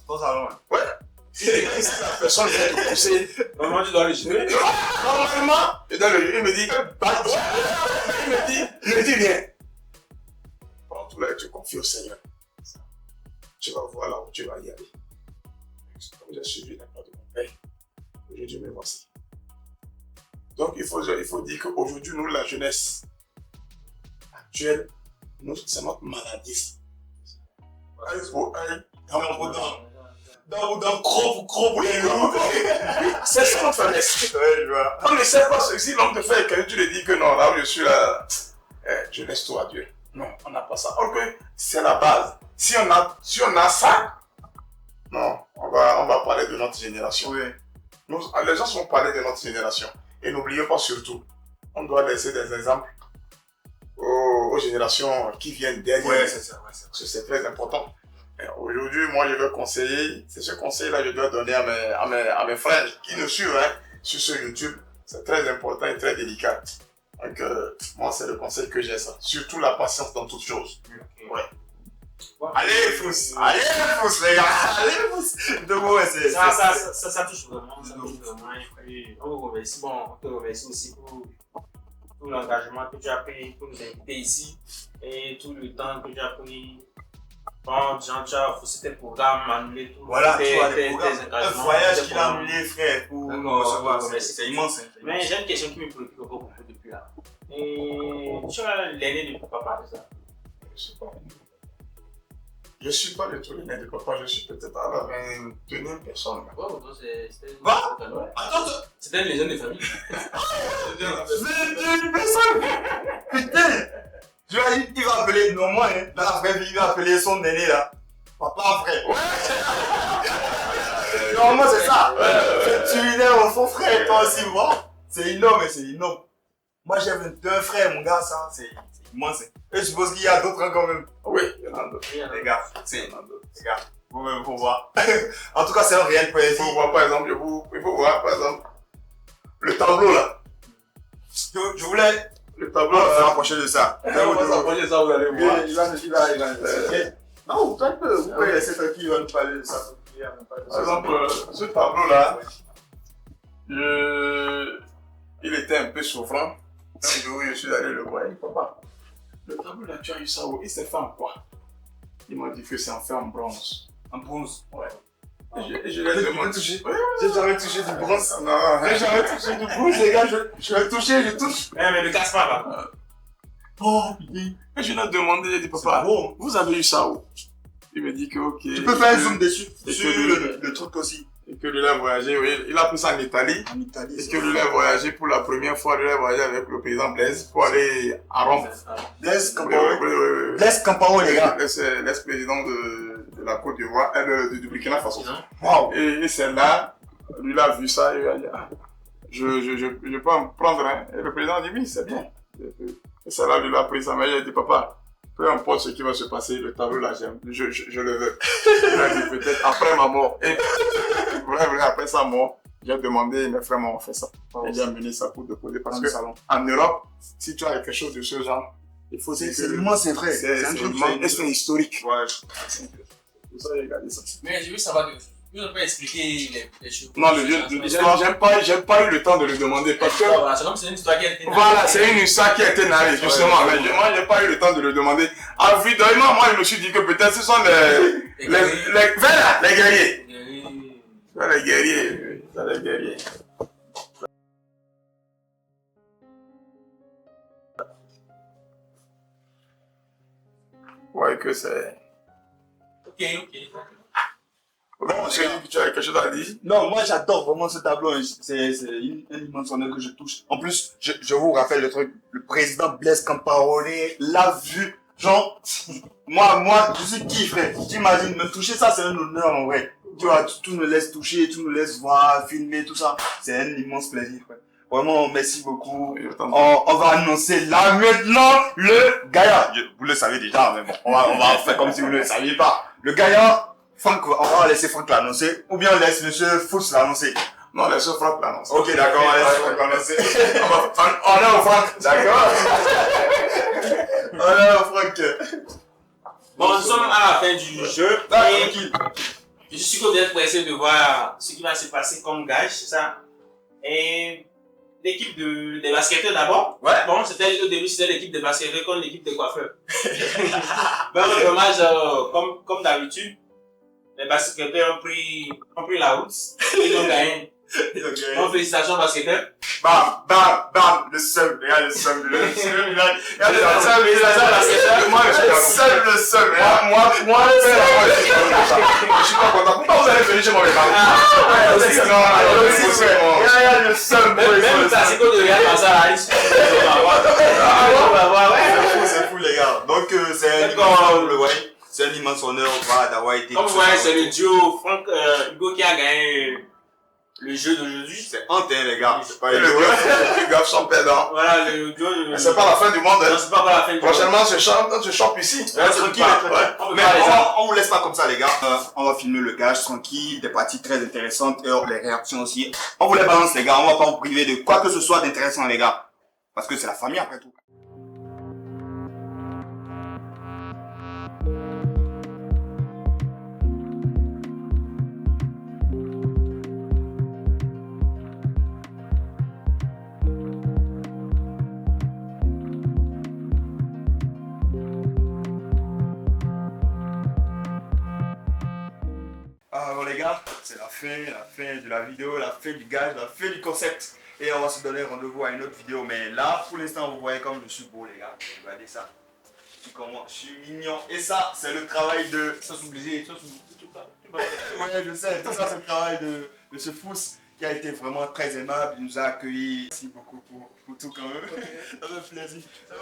Speaker 1: ton salon.
Speaker 2: Ouais. Si la personne vient te pousser,
Speaker 3: Normalement, tu dois le gérer.
Speaker 2: normalement, il me dit, ne dis rien. Pendant tout là, tu confies au Seigneur. Tu vas voir là où tu vas y aller. Comme j'ai suivi la part de mon père, aujourd'hui me voici. Donc il faut dire qu'aujourd'hui, nous, la jeunesse actuelle, c'est notre maladie. Dans gros les loups. C'est ça notre faiblesse. On ne sait pas si l'homme te fait que tu lui dis que non, là où je suis là, je laisse tout à Dieu. Non, on n'a pas ça. Ok, c'est la base. Si on a ça, non, on va parler de notre génération.
Speaker 1: Oui.
Speaker 2: Les gens vont parler de notre génération. Et n'oubliez pas surtout, on doit laisser des exemples aux générations qui viennent derrière.
Speaker 1: Ouais, c'est ça.
Speaker 2: Parce que c'est très important. Aujourd'hui, moi, je vais conseiller, c'est ce conseil-là que je dois donner à mes frères qui nous suivent sur ce YouTube. C'est très important et très délicat. Donc, moi, c'est le conseil que j'ai, ça. Surtout la patience dans toutes choses. Ouais.
Speaker 3: Bon.
Speaker 1: Allez, Fous, les gars. Allez, Fous. Donc, ouais, c'est.
Speaker 3: Ça touche vraiment. Ça touche vraiment. Et puis, on vous remercie. Bon, on te remercie aussi pour tout l'engagement que tu as pris pour nous inviter ici et tout le temps que tu as pris. Bon, tu as faussé tes programmes, annulé tout.
Speaker 1: Voilà,
Speaker 3: tes
Speaker 1: un
Speaker 3: engagements.
Speaker 1: voyage qu'il a annulé, frère, pour recevoir. C'est immense.
Speaker 3: Mais j'ai une question qui me préoccupe encore beaucoup depuis là. Et tu as l'aîné de papa, c'est ça?
Speaker 2: Je suis pas le tout l'aîné de papa, je suis peut-être à la 21e personne.
Speaker 3: Ouais, donc c'était.
Speaker 1: Quoi?
Speaker 3: Ouais.
Speaker 1: Attends,
Speaker 3: C'était une légende de famille.
Speaker 1: 21 personnes. Putain. Tu vois, il va appeler, non moi, dans la vraie vie, il va appeler son aîné là. Papa, frère. Normalement, c'est ça. Tu es son frère, toi aussi, moi. C'est énorme, c'est énorme. Moi, j'ai 22 frères, mon gars, ça, c'est immense. Et je suppose qu'il y a d'autres quand même.
Speaker 2: Oui, il y en a d'autres.
Speaker 1: Les gars, vous-même, faut voir. En tout cas, c'est un réel
Speaker 2: Il
Speaker 1: plaisir.
Speaker 2: faut voir, par exemple, le tableau là.
Speaker 1: Je voulais
Speaker 2: Le tableau
Speaker 1: se
Speaker 2: là.
Speaker 1: rapprocher de ça.
Speaker 2: On va s'approcher ça, vous allez voir.
Speaker 1: Il va. Non, toi, vous pouvez laisser tranquille, il va nous parler de ça.
Speaker 2: Par exemple, ce tableau là, il était un peu souffrant. Un jour, je suis allé le voir, il ne faut pas. le tableau là, tu as eu ça où? Il s'est fait en quoi? Il m'a dit que c'est en fait en bronze.
Speaker 1: En bronze.
Speaker 2: Ouais. Et je l'ai demandé.
Speaker 1: touché.
Speaker 2: Ouais,
Speaker 1: J'ai jamais touché du bronze.
Speaker 2: non.
Speaker 1: J'ai jamais touché du bronze, les gars. Je vais toucher, je touche.
Speaker 3: Mais ne casse pas, là.
Speaker 1: Oh, putain.
Speaker 2: Et je lui ai demandé, il dit, papa,
Speaker 1: beau.
Speaker 2: vous avez eu ça où? Il me dit que, ok.
Speaker 1: Tu peux faire un zoom dessus.
Speaker 2: Et
Speaker 1: Sur
Speaker 2: que
Speaker 1: le truc aussi.
Speaker 2: Et que lui a voyagé, oui, il a pris ça en Italie.
Speaker 1: En Italie.
Speaker 2: Et que lui a voyagé pour la première fois, lui a voyagé avec le président Blaise pour aller à Rome.
Speaker 1: Blaise
Speaker 2: Oui,
Speaker 1: Compaoré.
Speaker 2: oui.
Speaker 1: Blaise Compaoré, les gars.
Speaker 2: C'est l'ex-président de la Côte d'Ivoire, du Burkina Faso.
Speaker 1: Waouh.
Speaker 2: Et c'est là, lui il a vu ça, et il a dit, ah, je peux en prendre un. Et le président a dit, oui, c'est bien. Et c'est là, lui il a pris ça, mais il a dit, papa, peu importe ce qui va se passer, le tableau là, j'aime, je le veux. Il a dit, peut-être après ma mort. Et vrai, après sa mort, j'ai demandé, mes frères m'ont fait ça. Et j'ai amené ça pour déposer, parce que en Europe, si tu as quelque chose de ce genre, il faut dire que
Speaker 1: C'est immense, c'est vrai.
Speaker 2: c'est un truc, et c'est historique.
Speaker 1: Ouais.
Speaker 2: C'est pour ça que j'ai regardé ça.
Speaker 4: Mais j'ai vu ça va de. Tu ne peux pas expliquer les choses.
Speaker 2: Non, l'histoire, j'ai pas eu le temps de le demander parce que.
Speaker 4: C'est une histoire qui a été.
Speaker 2: Voilà, c'est une histoire qui a été narrée, justement. Mais moi, j'ai pas eu le temps de le demander. Évidemment, moi, je me suis dit que peut-être ce sont les guerriers. Les guerriers. Ouais, que c'est.
Speaker 4: Ok.
Speaker 2: Bon, tu as quelque chose à dire?
Speaker 1: Non, moi j'adore vraiment ce tableau. C'est un immense honneur que je touche. En plus, je vous rappelle le truc. Le président Blaise Compaoré l'a vu. Genre, moi, je suis qui, frère? T'imagines, me toucher ça, c'est un honneur en vrai. Tu vois, tu nous laisses toucher, tu nous laisses voir, filmer, tout ça. C'est un immense plaisir, frère. Vraiment, merci beaucoup. On va annoncer là maintenant le gaillard. Vous le savez déjà, mais bon, on va faire comme si vous ne le saviez pas. Le gaillard. Franck, on va laisser Franck l'annoncer, ou bien on laisse monsieur Fous l'annoncer.
Speaker 2: Non, laisse Franck l'annoncer.
Speaker 1: Ok, d'accord, on laisse Franck l'annoncer.
Speaker 2: On est au Franck.
Speaker 1: D'accord. On est au Franck.
Speaker 3: Bon, nous sommes à la fin du jeu.
Speaker 1: Tranquille.
Speaker 3: Je suis sûr que vous êtes pressés de voir ce qui va se passer comme gage, c'est ça. Et l'équipe des basketteurs d'abord.
Speaker 1: Ouais.
Speaker 3: Bon, au début, c'était l'équipe des basketteurs contre l'équipe des coiffeurs. Ben, dommage, comme d'habitude. Les basketteurs ont pris la route. Ils ont gagné. Donc, félicitations, basketteurs.
Speaker 1: Bam, le seul, regarde le seul. Le seul, Moi,
Speaker 2: Je suis pas content. Pourquoi vous allez venir chez moi, les
Speaker 1: regarde le seul.
Speaker 3: Même classico de Real Barça,
Speaker 1: C'est fou, les gars. Donc, c'est un immense honneur d'avoir été.
Speaker 3: Comme vous voyez, c'est le duo Franck Hugo qui a gagné le jeu d'aujourd'hui.
Speaker 1: C'est honte, les gars. C'est pas
Speaker 2: Les gars sont perdants.
Speaker 3: Voilà, le duo.
Speaker 2: C'est pas la fin du monde.
Speaker 3: Non, c'est pas la fin du monde.
Speaker 2: Prochainement, je chope ici.
Speaker 1: Tranquille.
Speaker 3: On
Speaker 1: Mais
Speaker 3: peut
Speaker 1: on vous laisse pas comme ça, les gars. On va filmer le gage tranquille, des parties très intéressantes et les réactions aussi. On vous les balance, les gars. On va pas vous priver de quoi que ce soit d'intéressant, les gars. Parce que c'est la famille après tout. Alors les gars, c'est la fin de la vidéo, la fin du gage, la fin du concept. Et on va se donner rendez-vous à une autre vidéo. Mais là, pour l'instant, vous voyez comme je suis beau, les gars. Regardez ça. Je suis mignon. Et ça, c'est le travail de...
Speaker 3: Ça s'oublie.
Speaker 1: Ouais, je sais. Tout ça, c'est le travail de ce Fous qui a été vraiment très aimable. Il nous a accueillis. Merci beaucoup pour tout quand même. Ça fait plaisir.
Speaker 2: C'est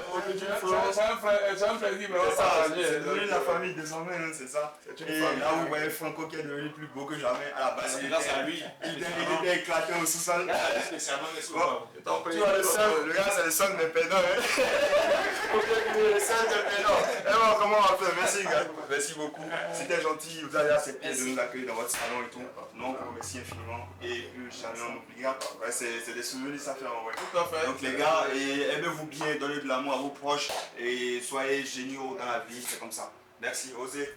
Speaker 2: un plaisir, mais on
Speaker 1: C'est
Speaker 2: va
Speaker 1: ça,
Speaker 2: s'arranger.
Speaker 1: c'est devenu la famille désormais, hein, c'est ça. Et là, vous voyez Franco qui est devenu plus beau que jamais à la base.
Speaker 3: C'est grâce à lui.
Speaker 1: Il était éclaté au sous-sol.
Speaker 3: Spécialement, merci
Speaker 1: Bon,
Speaker 3: beaucoup.
Speaker 1: tu vois le seul, le gars c'est le seul mais pédant, hein. Le seul mais pédant. Et bon, comment on va faire? Merci gars, merci beaucoup. C'était gentil, vous avez accepté de nous accueillir dans votre salon et tout. Non, on vous remercie infiniment et jamais on n'oubliera pas. Ouais, c'est des souvenirs, ça fait en vrai.
Speaker 2: Tout à fait.
Speaker 1: Donc les gars, aimez-vous bien, donnez de l'amour à vos proches et soyez géniaux dans la vie, c'est comme ça. Merci, osez.